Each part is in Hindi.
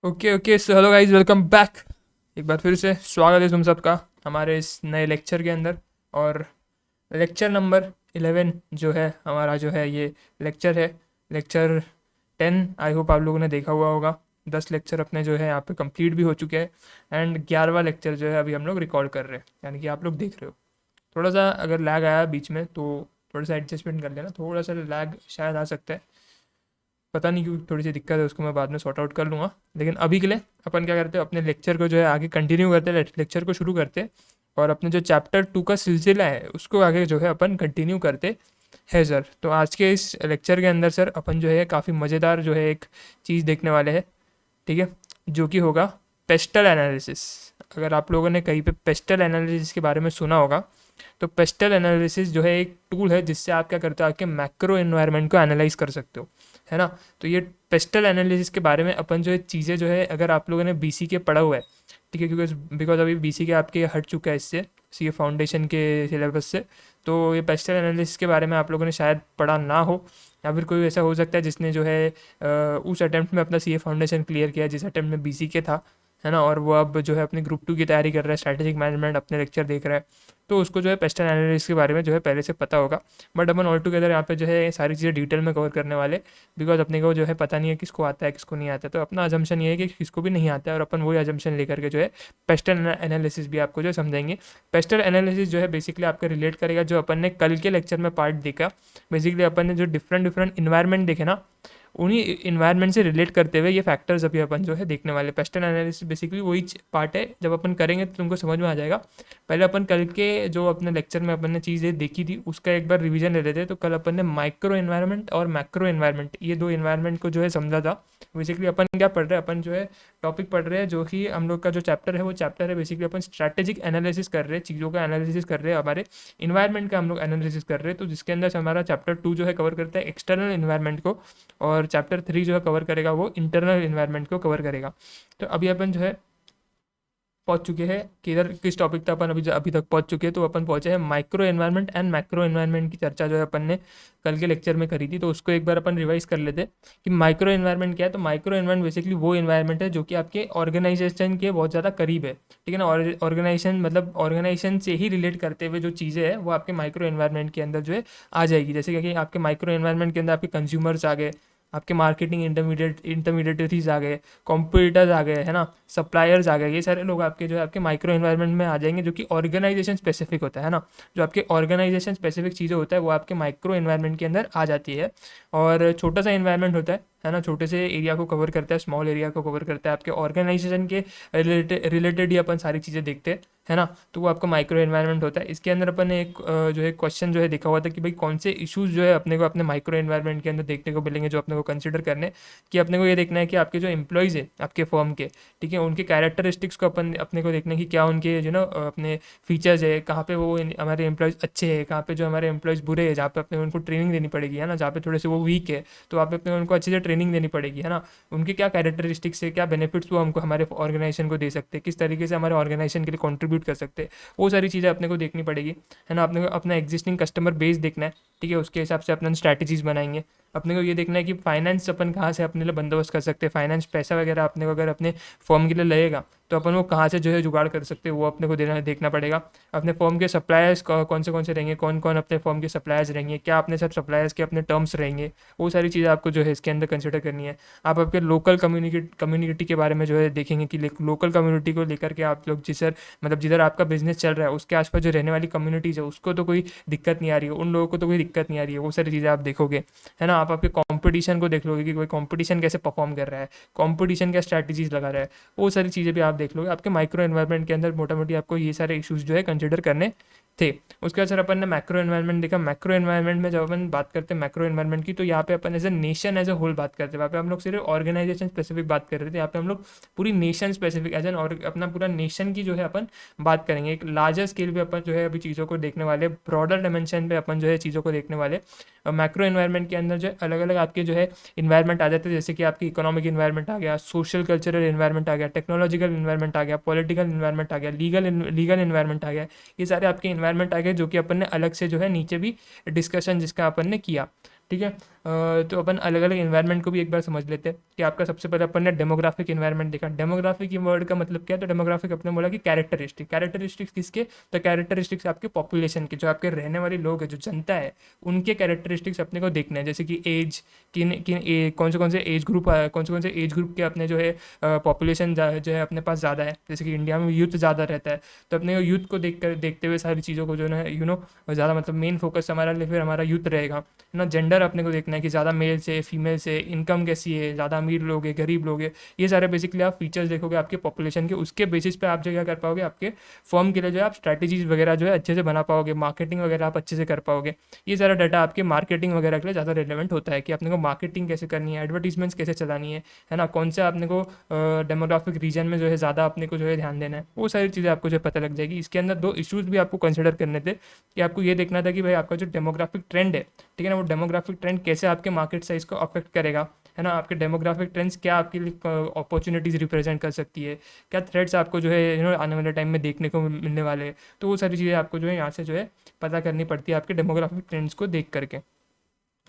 Okay okay so hello guys, welcome back. एक बार फिर से स्वागत है तुम सबका हमारे इस नए लेक्चर के अंदर। और लेक्चर नंबर 11 जो है हमारा, जो है ये लेक्चर है, लेक्चर 10। आई होप आप लोगों ने देखा हुआ होगा। 10 लेक्चर अपने जो है यहाँ पे कंप्लीट भी हो चुके हैं। एंड 11वां लेक्चर जो है अभी हम लोग रिकॉर्ड कर रहे हैं, यानी कि आप लोग देख रहे हो। थोड़ा सा अगर लैग आया बीच में तो थोड़ा सा एडजस्टमेंट कर लेना, थोड़ा सा लैग शायद आ सकता है। पता नहीं क्यों, थोड़ी सी दिक्कत है, उसको मैं बाद में सॉर्ट आउट कर लूँगा। लेकिन अभी के लिए अपन क्या करते हैं, अपने लेक्चर को जो है आगे कंटिन्यू करते हैं, लेक्चर को शुरू करते हैं। और अपने जो चैप्टर 2 का सिलसिला है उसको आगे जो है अपन कंटिन्यू करते हैं सर। तो आज के इस लेक्चर के अंदर सर अपन जो है काफ़ी मज़ेदार जो है एक चीज़ देखने वाले हैं, ठीक है, जो कि होगा पेस्टल एनालिसिस। अगर आप लोगों ने कहीं पे पेस्टल एनालिसिस के बारे में सुना होगा, तो पेस्टल एनालिसिस जो है एक टूल है जिससे आप क्या करते हो, आपके मैक्रो एनवायरनमेंट को एनालाइज कर सकते हो, है ना। तो ये पेस्टल एनालिसिस के बारे में अपन जो है चीज़ें जो है, अगर आप लोगों ने बीसी के पढ़ा हुआ है, ठीक है, क्योंकि बिकॉज अभी बीसी के आपके हट चुका है इससे, सी फाउंडेशन के सिलेबस से। तो ये पेस्टल एनालिसिस के बारे में आप लोगों ने शायद पढ़ा ना हो, या फिर कोई ऐसा हो सकता है जिसने जो है उस अटेम्प्ट में अपना सी फाउंडेशन क्लियर किया जिस अटेम्प्ट में बीसी के था, है ना। और वो अब जो है अपने ग्रुप 2 की तैयारी कर रहा है, स्ट्रैटेजिक मैनेजमेंट अपने लेक्चर देख रहा है। तो उसको जो है पेस्टल एनालिसिस के बारे में जो है पहले से पता होगा। बट अपन ऑल टुगेदर यहाँ पे जो है ये सारी चीज़ें डिटेल में कवर करने वाले, बिकॉज अपने को जो है पता नहीं है किसको आता है किसको नहीं आता है। तो अपना अजम्पशन ये है कि किसको भी नहीं आता है, और अपन वही अजम्पशन लेकर के जो है पेस्टल एनालिसिस भी आपको जो है समझाएंगे। पेस्टल एनालिसिस जो है बेसिकली आपको रिलेट करेगा जो अपन ने कल के लेक्चर में पार्ट देखा। बेसिकली अपन ने जो डिफरेंट डिफरेंट इन्वायरमेंट देखे ना, उन्हीं इन्वायरमेंट से रिलेट करते हुए ये फैक्टर्स अभी अपन जो है देखने वाले। पेस्टल एनालिसिस बेसिकली वही पार्ट है, जब अपन करेंगे तो तुमको समझ में आ जाएगा। पहले अपन कल के जो अपने लेक्चर में अपन ने चीज़ें देखी थी उसका एक बार रिवीजन ले लेते हैं। तो कल अपन ने माइक्रो एनवायरनमेंट और मैक्रो एनवायरनमेंट, ये दो इन्वायरमेंट को जो है समझा था। बेसिकली अपन क्या पढ़ रहे हैं, अपन जो है टॉपिक पढ़ रहे हैं, जो कि हम लोग का जो चैप्टर है वो चैप्टर है बेसिकली अपन स्ट्रैटेजिक एनालिसिस कर रहे हैं, चीज़ों का एनालिसिस कर रहे हैं, हमारे इन्वायरमेंट का हम लोग एनालिसिस कर रहे हैं। तो जिसके अंदर से हमारा चैप्टर 2 जो है कवर करता है एक्सटर्नल इन्वायरमेंट को, और चैप्टर 3 जो है कवर करेगा वो इंटरनल इन्वायरमेंट को कवर करेगा। तो अभी अपन जो है पहुंच चुके हैं किधर, किस टॉपिक तक अपन अभी अभी तक पहुंच चुके हैं। तो अपन पहुंचे हैं micro environment and macro environment की चर्चा जो है अपन ने कल के लेक्चर में करी थी। तो उसको एक बार अपन रिवाइज कर लेते हैं कि माइक्रो एनवायरनमेंट क्या है। तो माइक्रो एनवायरनमेंट बेसिकली वो एनवायरनमेंट है जो कि आपके ऑर्गेनाइजेशन के बहुत ज़्यादा करीब है, ठीक है ना। ऑर्गेनाइजेशन मतलब ऑर्गेनाइजेशन से ही रिलेट करते हुए जो चीज़ें हैं वो आपके माइक्रो एनवायरनमेंट के अंदर जो है आ जाएगी। जैसे कि आपके माइक्रो एनवायरनमेंट के अंदर आपके कंज्यूमर्स आ गए, आपके मार्केटिंग इंटरमीडिएटरीज आ गए, कॉम्पिटिटर्स आ गए, है ना, सप्लायर्स आ गए। ये सारे लोग आपके जो है आपके माइक्रो एनवायरनमेंट में आ जाएंगे, जो कि ऑर्गेनाइजेशन स्पेसिफिक होता है ना। जो आपके ऑर्गेनाइजेशन स्पेसिफिक चीज़ें होता है वो आपके माइक्रो एनवायरनमेंट के अंदर आ जाती है। और छोटा सा एनवायरनमेंट होता है ना, छोटे से एरिया को कवर करता है, स्मॉल एरिया को कवर करता है, आपके ऑर्गेनाइजेशन के रिलेटेड ही अपन सारी चीज़ें देखते हैं, है ना। तो वो आपका माइक्रो एनवायरनमेंट होता है। इसके अंदर अपन ने एक जो है क्वेश्चन जो है देखा हुआ था कि भाई कौन से इश्यूज जो है अपने को अपने माइक्रो एनवायरनमेंट के अंदर देखने को मिलेंगे, जो अपने को कंसिडर करने। कि अपने को ये देखना है कि आपके जो एम्प्लॉयज़ है आपके फर्म के, ठीक है, उनके कैरेक्टरिस्टिक्स को अपन अपने को देखना है कि क्या उनके जो ना अपने फीचर्स है, कहाँ पे वो हमारे एम्प्लॉयज़ अच्छे हैं, कहाँ पे जो हमारे एम्प्लॉयज़ बुरे हैं, जहाँ पे अपने उनको ट्रेनिंग देनी पड़ेगी, है ना, जहाँ पे थोड़े से वो वीक है तो वहाँ पे अपने उनको अच्छे से ट्रेनिंग देनी पड़ेगी, है ना। उनके क्या कैरेक्टरिस्टिक्स है, क्या बेनिफिट्स वो हमको हमारे ऑर्गेनाइजेशन को दे सकते हैं, किस तरीके से हमारे ऑर्गेनाइजेशन के लिए कॉन्ट्रीब्यूट कर सकते हैं, वो सारी चीज़ें अपने को देखनी पड़ेगी, है ना। अपने को अपना एग्जिस्टिंग कस्टमर बेस देखना है, ठीक है, उसके हिसाब से अपना स्ट्रैटेजीज बनाएंगे। अपने को ये देखना है कि फाइनेंस अपन कहाँ से अपने लिए बंदोबस्त कर सकते हैं, फाइनेंस पैसा वगैरह अपने को अगर अपने फॉर्म के लिए लगेगा तो अपन वो कहाँ से जो है जुगाड़ कर सकते हैं, वो अपने को देखना पड़ेगा। अपने फॉर्म के सप्लायर्स कौन से रहेंगे, कौन कौन अपने फॉर्म के सप्लायर्स रहेंगे, क्या अपने सब सप्लायर्स के अपने टर्म्स रहेंगे, वो सारी चीज़ें आपको जो है इसके अंदर कंसिडर करनी है। आप आपके लोकल कम्युनिटी के बारे में जो है देखेंगे कि लोकल कम्युनिटी को लेकर के आप लोग मतलब जिधर आपका बिजनेस चल रहा है उसके आसपास जो रहने वाली कम्युनिटीज़ है उसको तो कोई दिक्कत नहीं आ रही है, उन लोगों को तो कोई दिक्कत नहीं आ रही है, वो सारी चीज़ें आप देखोगे, है ना। आप आपके कंपटीशन को देख लोगे कि कोई कंपटीशन कैसे परफॉर्म कर रहा है, कंपटीशन क्या स्ट्रैटेजीज लगा रहा है, वो सारी चीज़ें भी आप देख लोगे। आपके माइक्रो एनवायरनमेंट के अंदर मोटा मोटी आपको ये सारे इश्यूज जो है कंसिडर करने थे। उसके बाद सर अपन ने मैक्रो एनवायरनमेंट देखा। मैक्रो एनवायरनमेंट में जब अपन बात करते हैं मैक्रो एनवायरनमेंट की, तो यहाँ पे अपन as a nation as a whole बात करते हैं। वहाँ पे हम लोग सिर्फ ऑर्गेनाइजेशन स्पेसिफिक बात कर रहे थे, यहाँ पे हम लोग पूरी नेशन स्पेसिफिक एज एन, और अपना पूरा नेशन की जो है अपन बात करेंगे। एक लार्जर स्केल पे अपन जो है अभी चीज़ों को देखने वाले, ब्रॉडर डायमेंशन पे अपन जो है चीज़ों को देखने वाले। मैक्रो एनवायरनमेंट के अंदर जो है अलग अलग आपके जो है इन्वायरमेंट आ जाते हैं, जैसे कि आपकी इकोनॉमिक इन्वायरमेंट आ गया, सोशल कल्चरल इन्वायरमेंट आ गया, टेक्नोलॉजिकल इन्वायरमेंट आ गया, पॉलिटिकल इन्वायरमेंट आ गया, लीगल इन्वायरमेंट आ गया। ये सारे आपके इन्वायरमेंट आ गए जो कि अपन ने अलग से जो है नीचे भी डिस्कशन जिसका अपन ने किया, ठीक है। तो अपन अलग अलग इन्वायरमेंट को भी एक बार समझ लेते हैं कि आपका सबसे पहले अपन ने डेमोग्राफिक इन्वायरमेंट देखा। डेमोग्राफिक वर्ड का मतलब क्या है? तो डेमोग्राफिक अपने बोला कि कैरेक्टरिस्टिक्स किसके? तो कैरेक्टरिस्टिक्स आपके पॉपुलेशन के, जो आपके रहने वाले लोग हैं, जो जनता है, उनके कैरेक्टरिस्टिक्स अपने को देखने हैं। जैसे कि एज, कौन से एज ग्रुप, कौन से एज ग्रुप के अपने जो है पॉपुलेशन जो है अपने पास ज़्यादा है। जैसे कि इंडिया में यूथ ज़्यादा रहता है, तो अपने यूथ को देखते हुए सारी चीज़ों को जो है ज़्यादा मतलब मेन फोकस हमारा फिर हमारा यूथ रहेगा, है ना। जेंडर अपने को देखना है कि ज़्यादा मेल से फीमेल से, इनकम कैसी है, ज़्यादा अमीर लोग हैं, गरीब लोग हैं। ये सारे बेसिकली आप फीचर्स देखोगे आपके पॉपुलेशन के, उसके बेसिस पे आप जो क्या कर पाओगे, आपके फर्म के लिए जो है आप स्ट्रैटेजीज वगैरह जो है अच्छे से बना पाओगे, मार्केटिंग वगैरह आप अच्छे से कर पाओगे। ये सारा डाटा आपके मार्केटिंग वगैरह के लिए ज़्यादा रिलेवेंट होता है कि अपने को मार्केटिंग कैसे करनी है, एडवर्टीजमेंट्स कैसे चलानी है ना, कौन से अपने को डेमोग्राफिक रीजन में जो है ज़्यादा अपने को जो है ध्यान देना है, वो सारी चीज़ें आपको जो है पता लग जाएगी। इसके अंदर दो इश्यूज़ भी आपको कंसिडर करने थे कि आपको ये देखना था कि भाई आपका जो डेमोग्राफिक ट्रेंड है, ठीक है ना, वो डेमोग्राफिक ट्रेंड कैसे आपके मार्केट साइज को अफेक्ट करेगा, है ना। आपके डेमोग्राफिक ट्रेंड्स क्या आपके लिए अपॉर्चुनिटीज़ रिप्रेजेंट कर सकती है, क्या थ्रेट्स आपको जो है आने वाले टाइम में देखने को मिलने वाले हैं। तो वो सारी चीज़ें आपको जो है यहाँ से जो है पता करनी पड़ती है आपके डेमोग्राफिक ट्रेंड्स को देख करके।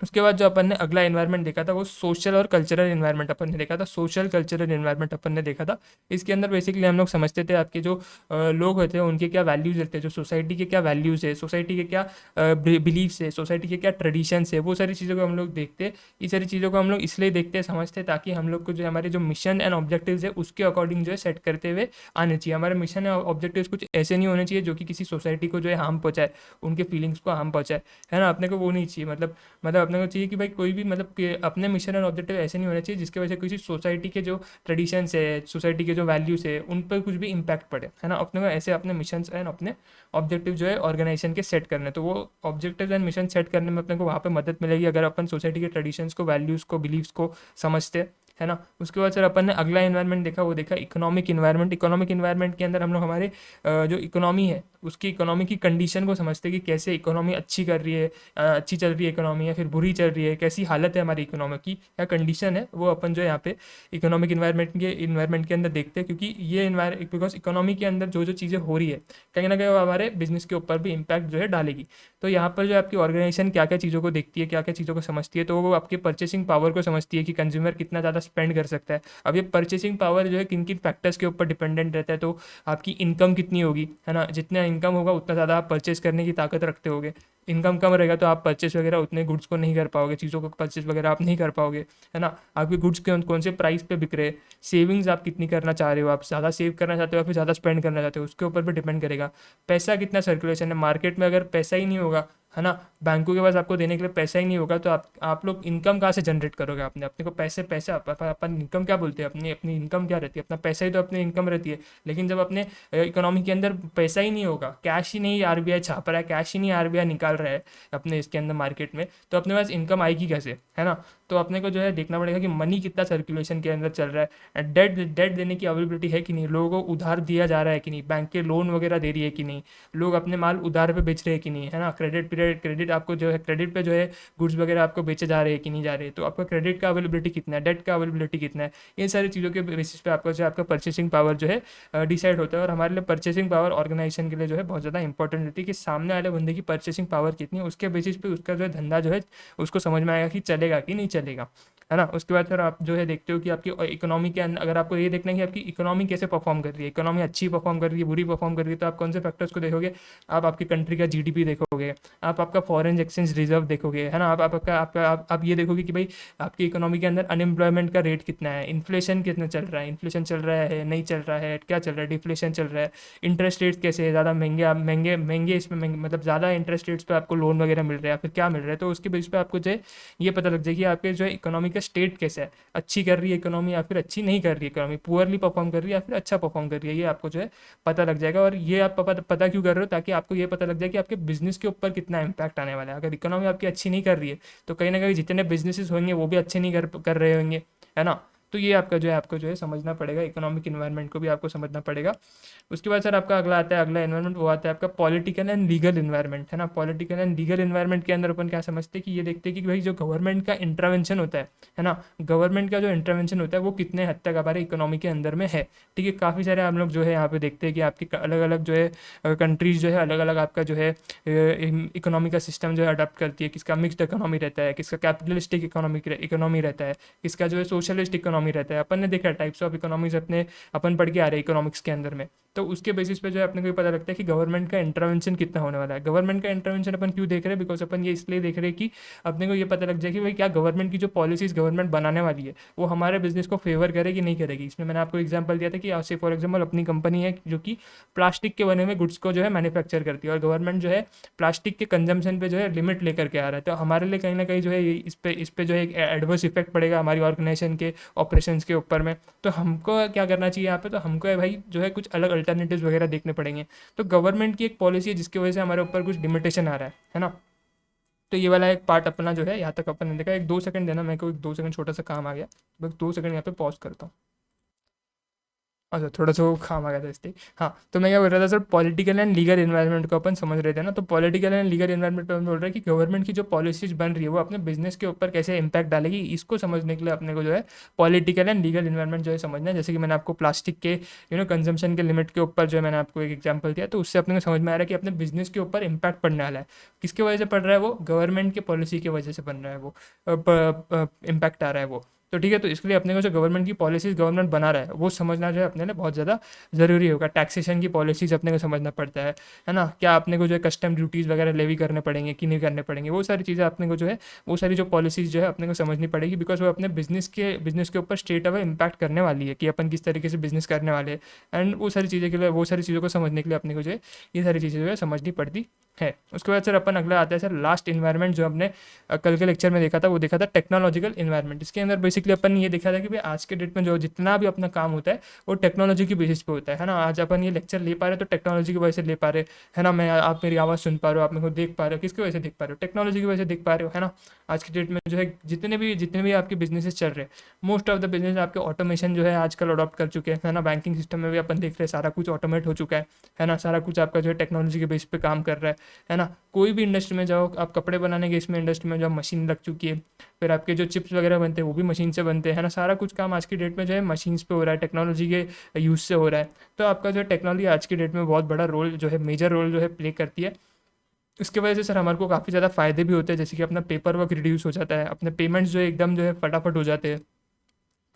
उसके बाद जो अपन ने अगला इन्वायरमेंट देखा था वो सोशल और कल्चरल इन्वायरमेंट अपन ने देखा था। सोशल कल्चरल इन्वायरमेंट अपन ने देखा था। इसके अंदर बेसिकली हम लोग समझते थे आपके जो लोग होते हैं उनके क्या वैल्यूज़ रहते हैं, जो सोसाइटी के क्या वैल्यूज़ है, सोसाइटी के क्या बिलीव्स है, सोसाइटी के क्या ट्रेडिशंस है, वो सारी चीज़ों को हम लोग देखते हैं। ये सारी चीज़ों को हम लोग इसलिए देखते हैं, समझते हैं, ताकि हम लोग को जो हमारे जो मिशन एंड ऑब्जेक्टिव्स है उसके अकॉर्डिंग जो है सेट करते हुए आने चाहिए। हमारे मिशन एंड ऑब्जेक्टिव्स कुछ ऐसे नहीं होने चाहिए जो कि किसी सोसाइटी को जो है हार्म पहुँचाए, उनके फीलिंग्स को हार्म पहुँचाए, है ना। अपने को वो नहीं चाहिए, मतलब अपने को चाहिए कि भाई कोई भी मतलब कि अपने मिशन एंड ऑब्जेक्टिव ऐसे नहीं होने चाहिए जिसकी वजह से किसी सोसाइटी के जो ट्रेडिशंस है, सोसाइटी के जो वैल्यूज़ है, उन पर कुछ भी इम्पैक्ट पड़े, है ना। अपने को ऐसे अपने मिशन एंड अपने ऑब्जेक्टिव जो है ऑर्गेनाइजेशन के सेट करने, तो वो ऑब्जेक्टिव एंड मिशन सेट करने में अपने को वहाँ पे मदद मिलेगी अगर अपन सोसाइटी के ट्रेडिशंस को, वैल्यूज़ को, बिलीव्स को समझते, है ना। उसके बाद सर अपन ने अगला इन्वायरमेंट देखा, वो देखा इकोनॉमिक इन्वायरमेंट। इकोनॉमिक इन्वायरमेंट के अंदर हम लोग हमारे जो इकोनॉमी है उसकी इकोनॉमी की कंडीशन को समझते हैं कि कैसे इकोनॉमी अच्छी कर रही है, अच्छी चल रही है इकोनॉमी, या फिर बुरी चल रही है, कैसी हालत है हमारी इकोनॉमी की, क्या कंडीशन है, वो अपन जो है यहाँ पे इकोनॉमिक इन्वायरमेंट के अंदर देखते हैं। क्योंकि ये बिकॉज इकोनॉमी के अंदर जो जो चीज़ें हो रही है कहीं ना कहीं वो हमारे बिजनेस के ऊपर भी इम्पैक्ट जो है डालेगी। तो यहाँ पर जो आपकी ऑर्गेनाइजेशन क्या क्या चीज़ों को देखती है, क्या क्या चीज़ों को समझती है, तो वो आपके परचेसिंग पावर को समझती है कि कंज्यूमर कितना ज़्यादा स्पेंड कर सकता है। अब ये परचेसिंग पावर जो है किन किन फैक्टर्स के ऊपर डिपेंडेंट रहता है, तो आपकी इनकम कितनी होगी, है ना। जितना इनकम होगा उतना ज़्यादा आप परचेस करने की ताकत रखते होगे। इनकम कम रहेगा तो आप परचेस वगैरह उतने गुड्स को नहीं कर पाओगे, चीज़ों को परचेस वगैरह आप नहीं कर पाओगे, है ना। आपके गुड्स कौन कौन से प्राइस पे बिक रहे हैं, सेविंग्स आप कितनी करना चाह रहे हो, आप ज़्यादा सेव करना चाहते हो या फिर ज़्यादा स्पेंड करना चाहते हो, उसके ऊपर भी डिपेंड करेगा। पैसा कितना सर्कुलेशन है मार्केट में, अगर पैसा ही नहीं होगा, है ना, बैंकों के पास आपको देने के लिए पैसा ही नहीं होगा, तो आप लोग इनकम कहाँ से जनरेट करोगे। अपने को पैसा अपन इनकम क्या बोलते हैं, अपनी अपनी इनकम क्या रहती है, अपना पैसा ही तो अपनी इनकम रहती है। लेकिन जब अपने इकोनॉमी के अंदर पैसा ही नहीं होगा, कैश ही नहीं आरबीआई छाप रहा है, कैश ही नहीं आरबीआई निकाल रहा है अपने इसके अंदर मार्केट में, तो अपने पास इनकम आएगी कैसे, है ना। तो अपने को जो है देखना पड़ेगा कि मनी कितना सर्कुलेशन के अंदर चल रहा है, डेट देने की अवेलेबिलिटी है कि नहीं, लोगों को उधार दिया जा रहा है कि नहीं, बैंक के लोन वगैरह दे रही है कि नहीं, लोग अपने माल उधार पे बेच रहे हैं कि नहीं, है ना। क्रेडिट आपको जो है क्रेडिट पे जो है गुड्स वगैरह आपको बेचे जा रहे हैं कि नहीं जा रहे हैं, तो आपका क्रेडिट का अवेलेबिलिटी कितना है, डेट का अवेलेबिलिटी कितना है, इन सारी चीज़ों के बेसिस पे आपका जो है आपका परचेसिंग पावर जो है डिसाइड होता है। और हमारे लिए परचेसिंग पावर ऑर्गेनाइजेशन के लिए जो है बहुत ज़्यादा इंपॉर्टेंट रहती है कि सामने वाले बंदे की परचेसिंग पावर कितनी है, उसके बेसिस पे उसका जो है धंधा जो है उसको समझ में आएगा कि चलेगा कि नहीं चलेगा, है ना। उसके बाद फिर आप जो है देखते हो कि आपकी इकोनॉमी के अंदर अगर आपको ये देखना है कि आपकी इकोनॉमी कैसे परफॉर्म कर रही है, इकोनॉमी अच्छी परफॉर्म कर रही है, बुरी परफॉर्म कर रही है, तो आप कौन से फैक्टर्स को देखोगे। आप आपकी कंट्री का जीडीपी देखोगे, आप आपका फॉरेन एक्सचेंज रिजर्व देखोगे, है ना। आप ये देखोगे कि भाई आपकी इकोनॉमी के अंदर अनएम्प्लॉयमेंट का रेट कितना है, इन्फ्लेशन कितना चल रहा है, इन्फ्लेशन चल रहा है नहीं चल रहा है, क्या चल रहा है, डिफ्लेशन चल रहा है, इंटरेस्ट रेट कैसे है, ज़्यादा महंगे इसमें मतलब ज़्यादा इंटरेस्ट रेट्स पे आपको लोन वगैरह मिल रहा है या फिर क्या मिल रहा है। तो उसके बेस पे आपको जो है ये पता लग जाएगी आपके जो है इकोनॉमी का स्टेट कैसा है, अच्छी कर रही है इकोनॉमी या फिर अच्छी नहीं कर रही है इकोनॉमी, पुअरली परफॉर्म कर रही है या फिर अच्छा परफॉर्म कर रही है, ये आपको जो है पता लग जाएगा। और ये आप पता क्यों कर रहे हो, ताकि आपको ये पता लग जाए कि आपके बिजनेस के ऊपर कितना इम्पैक्ट आने वाला है। अगर इकोनॉमी आपकी अच्छी नहीं कर रही है तो कहीं ना कहीं जितने बिजनेसेस होंगे वो भी अच्छे नहीं कर रहे होंगे, है ना। तो ये आपको जो है समझना पड़ेगा, इकोनॉमिक इन्वायरमेंट को भी आपको समझना पड़ेगा। उसके बाद सर आपका अगला आता है, अगला इन्वायरमेंट वो आता है आपका पॉलिटिकल एंड लीगल इन्वायरमेंट, है ना। पॉलिटिकल एंड लीगल इन्वायरमेंट के अंदर अपन क्या समझते हैं कि ये देखते हैं कि भाई जो गवर्नमेंट का इंटरवेंशन होता है ना, गवर्नमेंट का जो इंटरवेंशन होता है वो कितने हद तक हमारे इकोनॉमी के अंदर में है। ठीक है, काफ़ी सारे हम लोग जो है यहाँ पे देखते हैं कि आपकी अलग अलग जो है कंट्रीज जो है अलग अलग आपका जो है इकोनॉमी का सिस्टम जो है अडॉप्ट करती है। किसका मिक्स्ड इकोनॉमी रहता है, किसका कैपिटलिस्टिक इकोनॉमी रहता है, किसका जो है सोशलिस्ट इकोनॉमी रहता है। अपन ने देखा टाइप्स ऑफ इकोनॉमीज अपने अपन पढ़ के आ रहे हैं इकोनॉमिक्स के अंदर में। तो उसके बेसिस पे जो है अपने को पता लगता है कि गवर्नमेंट का इंटरवेंशन कितना होने वाला है। गवर्नमेंट का इंटरवेंशन अपन क्यों देख रहे हैं, बिकॉज अपन ये इसलिए देख रहे हैं कि अपने को ये पता लग जाए कि भाई क्या गवर्नमेंट की जो पॉलिसीज गवर्नमेंट बनाने वाली है वो हमारे बिजनेस को फेवर करेगी नहीं करेगी। इसमें मैंने आपको एग्जांपल दिया था कि आज से फॉर एग्जांपल अपनी कंपनी है जो कि प्लास्टिक के बने हुए गुड्स को जो है मैन्युफैक्चर करती है और गवर्नमेंट जो है प्लास्टिक के कंजम्पशन पे जो है लिमिट लेकर के आ रहा है। तो हमारे लिए कहीं ना कहीं जो है इस पे जो है एक एडवर्स इफेक्ट पड़ेगा हमारी ऑर्गेनाइजेशन के ऑपरेशंस के ऊपर में। तो हमको क्या करना चाहिए यहाँ पे, तो हमको है भाई जो है कुछ अलग अल्टरनेटिव्स वगैरह देखने पड़ेंगे। तो गवर्नमेंट की एक पॉलिसी है जिसकी वजह से हमारे ऊपर कुछ लिमिटेशन आ रहा है ना। तो ये वाला एक पार्ट अपना जो है यहाँ तक अपन ने देखा। एक 2 सेकंड देना, मेरे को एक 2 सेकंड छोटा सा काम आ गया, बस 2 सेकंड यहाँ पे पॉज करता हूँ। अच्छा, थोड़ा सा वो काम आ गया था इसलिए। हाँ, तो मैं क्या बोल रहा था sir, political and legal environment को अपन समझ रहे थे ना। तो पॉलिटिकल एंड लीगल इन्वायरमेंट पे हम बोल रहे हैं कि गवर्नमेंट की जो पॉलिसीज बन रही है वो अपने बिजनेस के ऊपर कैसे इंपैक्ट डालेगी, इसको समझने के लिए अपने को जो है पॉलिटिकल एंड लीगल इन्वायरमेंट जो है समझना है। जैसे कि मैंने आपको प्लास्टिक के कंजम्पशन के लिमिट के ऊपर जो है मैंने आपको एक एग्जाम्पल दिया, तो उससे अपने को समझ में आ रहा है कि अपने बिजनेस के ऊपर इंपैक्ट पड़ने वाला है। किसकी वजह से पड़ रहा है वो, गवर्नमेंट के पॉलिसी की वजह से बन रहा है वो इम्पैक्ट आ रहा है वो। तो ठीक है, तो इसके लिए अपने को जो गवर्नमेंट की पॉलिसीज गवर्नमेंट बना रहा है वो समझना जो है अपने लिए बहुत ज़्यादा ज़रूरी होगा। टैक्सेशन की पॉलिसीज अपने को समझना पड़ता है ना। क्या अपने को जो है कस्टम ड्यूटीज़ वगैरह लेवी करने पड़ेंगे कि नहीं करने पड़ेंगे, वो सारी चीज़ें अपने को जो है वो सारी जो पॉलिसीज जो है अपने को समझनी पड़ेगी, बिकॉज वो अपने बिजनेस के ऊपर स्ट्रेट अवे इम्पैक्ट करने वाली है कि अपन किस तरीके से बिजनेस करने वाले हैं। एंड वो सारी चीज़ें के लिए, वो सारी चीज़ों को समझने के लिए अपने को जो है ये सारी चीज़ें जो है समझनी पड़ती है। उसके बाद सर अपन अगला आता है सर लास्ट इन्वायरमेंट जो हमने कल के लेक्चर में देखा था, वो देखा था टेक्नोलॉजिकल इन्वायरमेंट। इसके अंदर बेसिकली अपन ये देखा था कि भाई आज के डेट में जो जितना भी अपना काम होता है वो टेक्नोलॉजी की बेसिस पे होता है ना। आज अपन ये लेक्चर ले पा रहे तो टेक्नोलॉजी की वजह से ले पा रहे, है ना। आप मेरी आवाज़ सुन पा रहे हो, आप मेरे को देख पा रहे हो, किसकी वजह से देख पा रहे हो, टेक्नोलॉजी की वजह से देख पा रहे हो, है ना। आज की डेट में जो है जितने भी आपके बिजनेसेस चल रहे हैं, मोस्ट ऑफ द बिजनेस आपके ऑटोमेशन जो है आजकल अडॉप्ट कर चुके हैं, है ना। बैंकिंग सिस्टम में भी अपन देख रहे हैं सारा कुछ ऑटोमेट हो चुका है ना। सारा कुछ आपका जो है टेक्नोलॉजी के बेस पे काम कर रहा है ना। कोई भी इंडस्ट्री में जाओ, आप कपड़े बनाने के इसमें इंडस्ट्री में जाओ, मशीन लग चुकी है। फिर आपके जो चिप्स वगैरह बनते हैं वो भी मशीन से बनते हैं ना। सारा कुछ काम आज की डेट में जो है मशीन्स पे हो रहा है, टेक्नोलॉजी के यूज़ से हो रहा है। तो आपका जो है टेक्नोलॉजी आज की डेट में बहुत बड़ा रोल जो है, मेजर रोल जो है प्ले करती है। उसके वजह से सर हमारे को काफ़ी ज़्यादा फ़ायदे भी होते हैं, जैसे कि अपना पेपर वर्क रिड्यूस हो जाता है, अपने पेमेंट्स जो है एकदम जो है फटाफट हो जाते हैं,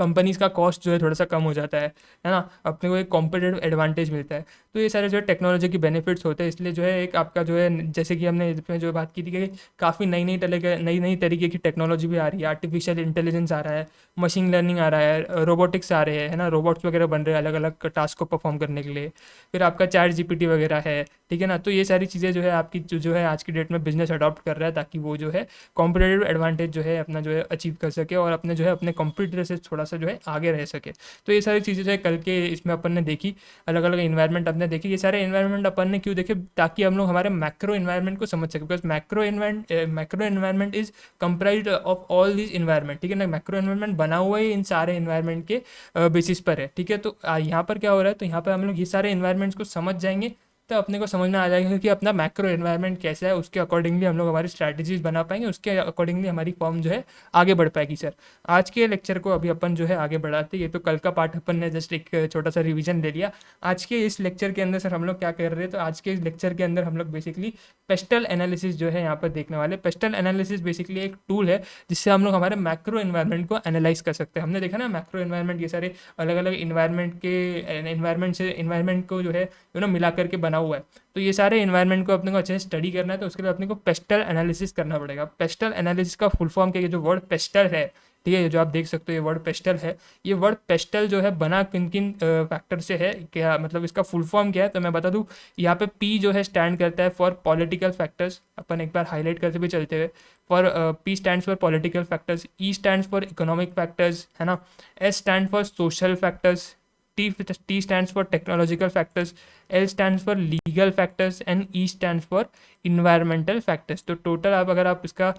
कंपनीज़ का कॉस्ट जो है थोड़ा सा कम हो जाता है ना। अपने को एक कॉम्पिटेटिव एडवांटेज मिलता है। तो ये सारे जो है टेक्नोलॉजी के बेनिफिट्स होते हैं। इसलिए जो है एक आपका जो है, जैसे कि हमने इसमें जो बात की थी कि काफ़ी नई तरीके की टेक्नोलॉजी भी आ रही है। आर्टिफिशियल इंटेलिजेंस आ रहा है, मशीन लर्निंग आ रहा है, रोबोटिक्स आ रहे हैं, है ना। रोबोट्स वगैरह बन रहे हैं अलग अलग टास्क को परफॉर्म करने के लिए। फिर आपका चैट जीपीटी वगैरह है, ठीक है ना। तो ये सारी चीज़ें जो है आपकी जो है आज की डेट में बिजनेस अडॉप्ट कर रहा है, ताकि वो जो है कॉम्पिटेटिव एडवांटेज जो है अपना जो है अचीव कर सके और अपने जो है अपने कंप्यूटर से थोड़ा सा जो है आगे रह सके। तो ये सारी चीज़ें जो है कल के इसमें अपन ने देखी, अलग अलग इन्वायरमेंट अपने देखी। ये सारे इन्वायरमेंट अपन ने क्यों देखे, ताकि हम लोग हमारे मैक्रो इन्वायरमेंट को समझ सके, because macro environment is comprise of all this environment, ठीक है ना। मैक्रो इन्वायरमेंट बना हुआ ही इन सारे इन्वायरमेंट के बेसिस पर है, ठीक है। तो यहाँ पर क्या हो रहा है, तो यहाँ पर हम लोग ये सारे इन्वायरमेंट्स को समझ जाएंगे तो अपने को समझ में आ जाएगा कि अपना मैक्रो एनवायरनमेंट कैसा है, उसके अकॉर्डिंगली हम लोग हमारी स्ट्रैटेजीज बना पाएंगे, उसके अकॉर्डिंगली हमारी फॉर्म जो है आगे बढ़ पाएगी। सर आज के लेक्चर को अभी अपन जो है आगे बढ़ाते, ये तो कल का पार्ट अपन ने जस्ट एक छोटा सा रिवीजन ले लिया। आज के इस लेक्चर के अंदर सर हम लोग क्या कर रहे हैं, तो आज के इस लेक्चर के अंदर हम लोग बेसिकली पेस्टल एनालिसिस जो है यहाँ पर देखने वाले। पेस्टल एनालिसिस बेसिकली एक टूल है जिससे हम लोग हमारे मैक्रो एनवायरनमेंट को एनालाइज कर सकते हैं। हमने देखा ना मैक्रो एनवायरनमेंट ये सारे अलग अलग इन्वायरमेंट को जो है मिला करके बना हुआ है। तो ये सारे इन्वायरमेंट को अपने को अच्छे से स्टडी करना है, तो उसके लिए अपने को पेस्टल एनालिसिस करना पड़ेगा। पेस्टल एनालिसिस का फुल फॉर्म क्या है, जो वर्ड पेस्टल है, ठीक है, जो आप देख सकते हो ये वर्ड पेस्टल है। ये वर्ड पेस्टल जो है बना किन किन फैक्टर से है, क्या मतलब इसका फुल फॉर्म क्या है, तो मैं बता दूं। यहाँ पे पी जो है स्टैंड करता है फॉर पॉलिटिकल फैक्टर्स, अपन एक बार हाईलाइट करते भी चलते हुए। For P stands for political factors, E stands for economic factors, है ना। S stand for social factors, T stands for technological factors, L stands for legal factors and E stands for environmental factors. तो टोटल आप अगर आप इसका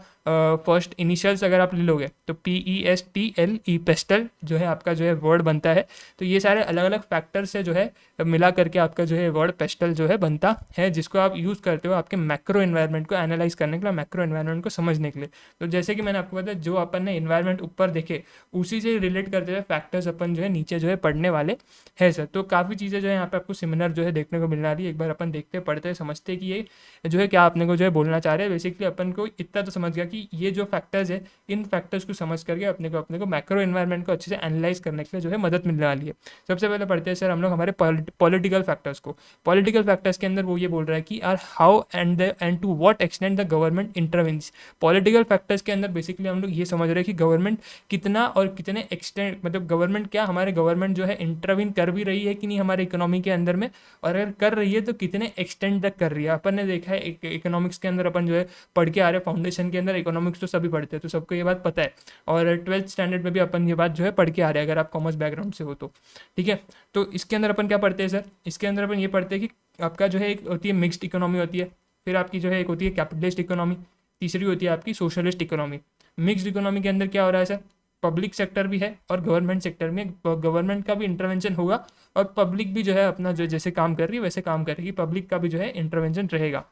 फर्स्ट इनिशियल्स अगर आप ले लोगे तो PESTLE, पेस्टल जो है आपका जो है वर्ड बनता है। तो ये सारे अलग अलग फैक्टर्स से जो है मिला करके आपका जो है वर्ड पेस्टल जो है बनता है, जिसको आप यूज़ करते हो आपके मैक्रो एनवायरनमेंट को एनालाइज करने के लिए, मैक्रो एनवायरनमेंट को समझने के लिए। तो जैसे कि मैंने आपको बताया, जो अपन ने एनवायरनमेंट ऊपर देखे उसी से रिलेट करते हुए फैक्टर्स अपन जो है नीचे जो है पढ़ने वाले है सर। तो काफ़ी चीज़ें जो है यहाँ पे आपको सिमिलर जो है देखने को मिलने वाली है। एक बार अपन देखते पढ़ते समझते कि ये जो है क्या आपने को जो है बोलना चाह रहे हैं। बेसिकली अपन को इतना तो समझ गया कि ये जो फैक्टर्स है, इन फैक्टर्स को समझ करके अपने को मैक्रो एनवायरनमेंट को अच्छे से एनालाइज करने के लिए जो है मदद मिलने वाली है। सबसे पहले पढ़ते हैं सर हम लोग हमारे पॉलिटिकल फैक्टर्स को। पॉलिटिकल फैक्टर्स के अंदर वो ये बोल रहा है कि are how and to what extent the government intervenes. Political factors के अंदर बेसिकली हम लोग ये समझ रहे हैं कि गवर्नमेंट कितना और कितने एक्सटेंट, मतलब गवर्नमेंट क्या हमारे गवर्नमेंट जो है इंटरवीन कर भी रही है कि नहीं हमारे इकोनॉमी के अंदर में, और अगर कर रही है तो कितने एक्सटेंट तक कर रही है। अपन ने देखा है इकोनॉमिक्स के अंदर अपन जो है पढ़ के आ रहे हैं, फाउंडेशन के अंदर इकोनॉमिक्स तो सभी पढ़ते हैं, तो सबको ये बात पता है। और 12th स्टैंडर्ड में भी अपन ये बात जो है पढ़ के आ रहे हैं अगर आप कॉमर्स बैकग्राउंड से हो तो, ठीक है। तो इसके अंदर अपन क्या पढ़ते हैं सर, इसके अंदर अपन ये पढ़ते हैं कि आपका जो है एक होती है मिक्स्ड इकोनॉमी होती है, फिर आपकी जो है एक होती है कैपिटलिस्ट इकोनॉमी, तीसरी होती है आपकी सोशलिस्ट इकोनॉमी। मिक्स्ड इकोनॉमी के अंदर क्या हो रहा है सर, पब्लिक सेक्टर भी है और गवर्नमेंट सेक्टर में गवर्नमेंट का भी इंटरवेंशन होगा, और पब्लिक भी जो है अपना जो जैसे काम कर रही है वैसे काम करेगी, पब्लिक का भी जो है इंटरवेंशन रहेगा।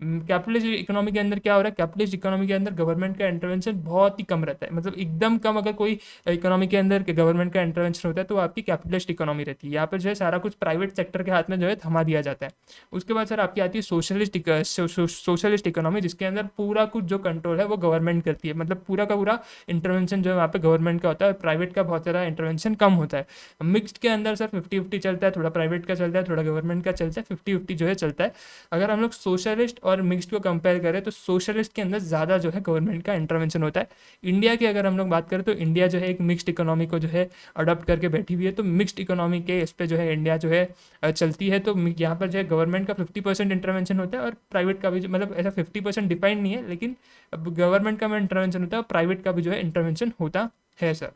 कैपिटलिस्ट इकोनॉमी के अंदर क्या हो रहा है, कैपिटलिस्ट इकोनॉमी के अंदर गवर्नमेंट का इंटरवेंशन बहुत ही कम रहता है, मतलब एकदम कम। अगर कोई इकोनॉमी के अंदर गवर्नमेंट का इंटरवेंशन होता है तो वो आपकी कैपिटलिस्ट इकोनॉमी रहती है। यहाँ पर जो है सारा कुछ प्राइवेट सेक्टर के हाथ में जो है थमा दिया जाता है। उसके बाद सर आपकी आती है सोशलिस्ट इकोनॉमी, जिसके अंदर पूरा कुछ जो कंट्रोल है वो गवर्नमेंट करती है, मतलब पूरा का पूरा इंटरवेंशन जो है वहाँ पे गवर्नमेंट का होता है, प्राइवेट का बहुत ज़्यादा इंटरवेंशन कम होता है। मिक्स्ड के अंदर सर 50-50 चलता है, थोड़ा प्राइवेट का चलता है, थोड़ा गवर्नमेंट का चलता है, 50-50 जो है चलता है। अगर हम लोग सोशलिस्ट और मिक्स्ड को कंपेयर करें तो सोशलिस्ट के अंदर ज़्यादा जो है गवर्नमेंट का इंटरवेंशन होता है। इंडिया की अगर हम लोग बात करें तो इंडिया जो है एक मिक्स्ड इकोनॉमी को जो है अडॉप्ट करके बैठी हुई है, तो मिक्स्ड इकोनॉमी के इस पर जो है इंडिया जो है चलती है। तो यहाँ पर जो है गवर्नमेंट का 50% इंटरवेंशन होता है और प्राइवेट का भी मतलब ऐसा 50% डिफाइंड नहीं है, लेकिन गवर्नमेंट का भी इंटरवेंशन होता है और प्राइवेट का भी जो है इंटरवेंशन होता है सर।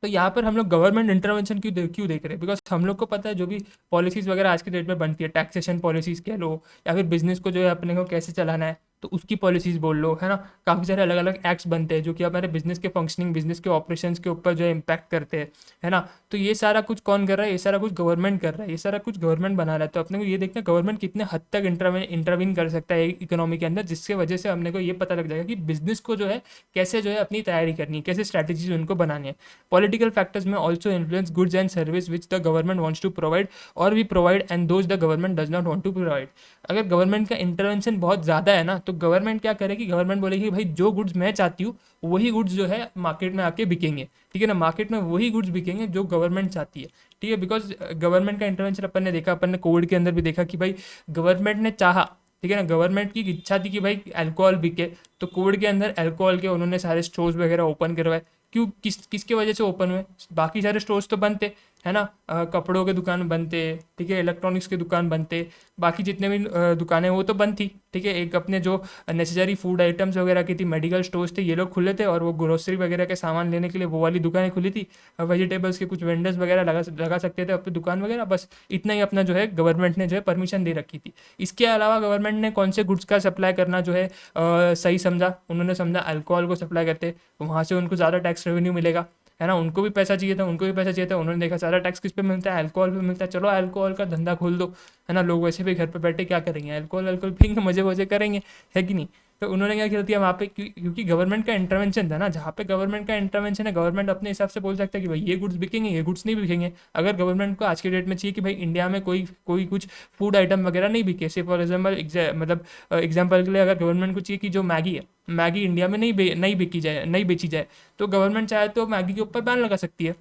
तो यहाँ पर हम लोग गवर्नमेंट इंटरवेंशन क्यों देख रहे हैं, बिकॉज हम लोग को पता है जो भी पॉलिसीज़ वगैरह आज के डेट में बनती है, टैक्सेशन पॉलिसीज़ कह लो या फिर बिजनेस को जो है अपने को कैसे चलाना है तो उसकी पॉलिसीज़ बोल लो, है ना। काफ़ी सारे अलग अलग एक्ट्स बनते हैं जो कि हमारे बिजनेस के फंक्शनिंग, बिजनेस के ऑपरेशंस के ऊपर जो है इम्पैक्ट करते हैं, है ना। तो ये सारा कुछ कौन कर रहा है, ये सारा कुछ गवर्नमेंट कर रहा है, ये सारा कुछ गवर्नमेंट बना रहा है। तो अपने को ये देखना गवर्नमेंट कितने हद तक इंटरवीन कर सकता है इकोनॉमी के अंदर, जिसके वजह से अपने को ये पता लग जाएगा कि बिजनेस को जो है कैसे जो है अपनी तैयारी करनी है, कैसे स्ट्रैटेजीज उनको बनानी है। पॉलिटिकल फैक्टर्स में also influence goods and service which the government wants to provide और we provide and those the government does not want to provide. अगर गवर्नमेंट का इंटरवेंशन बहुत ज़्यादा है ना तो गवर्नमेंट क्या करेगी, गवर्नमेंट बोलेगी भाई जो गुड्स मैं चाहती हूँ वही गुड्स जो है मार्केट में आके बिकेंगे, ठीक है ना। मार्केट में वही गुड्स बिकेंगे जो गवर्नमेंट चाहती है, ठीक है। बिकॉज गवर्नमेंट का इंटरवेंशन अपन ने देखा, अपन ने कोविड के अंदर भी देखा कि भाई गवर्नमेंट ने चाहा, ठीक है ना, गवर्नमेंट की इच्छा थी कि भाई अल्कोहल बिके, तो कोविड के अंदर अल्कोहल के उन्होंने सारे स्टोर्स वगैरह ओपन करवाए। क्यों, किसके वजह से ओपन हुए, बाकी सारे स्टोर्स तो बंद थे, है ना। कपड़ों के दुकान बंद थे, ठीक है, इलेक्ट्रॉनिक्स के दुकान बंद थे, बाकी जितने भी दुकानें वो तो बंद थी, ठीक है। एक अपने जो नेसेसरी फूड आइटम्स वगैरह की थी, मेडिकल स्टोर्स थे, ये लोग खुले थे, और वो ग्रोसरी वगैरह के सामान लेने के लिए वो वाली दुकानें खुली थी। वेजिटेबल्स के कुछ वेंडर्स वगैरह लगा सकते थे अपनी दुकान वगैरह, बस इतना ही अपना जो है गवर्नमेंट ने जो है परमिशन दे रखी थी। इसके अलावा गवर्नमेंट ने कौन से गुड्स का सप्लाई करना जो है सही समझा, उन्होंने समझा अल्कोहल को सप्लाई करते, वहाँ से उनको ज़्यादा टैक्स रेवेन्यू मिलेगा, है ना। उनको भी पैसा चाहिए था, उन्होंने देखा सारा टैक्स किस पे मिलता है, अल्कोहल पे मिलता है, चलो अल्कोहल का धंधा खोल दो, है ना। लोग वैसे भी घर पे बैठे क्या करेंगे, अल्कोहल पियेंगे, मजे वजे करेंगे, है कि नहीं। तो उन्होंने क्या किया दिया वहाँ पे, क्योंकि गवर्नमेंट का इंटरवेंशन था ना, जहाँ पे गवर्नमेंट का इंटरवेंशन है, गवर्नमेंट अपने हिसाब से बोल सकता है कि भाई ये गुड्स बिकेंगे, ये गुड्स नहीं बिकेंगे। अगर गवर्नमेंट को आज के डेट में चाहिए कि भाई इंडिया में कोई कुछ फूड आइटम वगैरह नहीं बिके, से फॉर एग्जाम्पल मतलब एग्जाम्पल के लिए अगर गवर्नमेंट को चाहिए कि जो मैगी है, मैगी इंडिया में नहीं बेची जाए, तो गवर्नमेंट चाहे तो मैगी के ऊपर बैन लगा सकती है,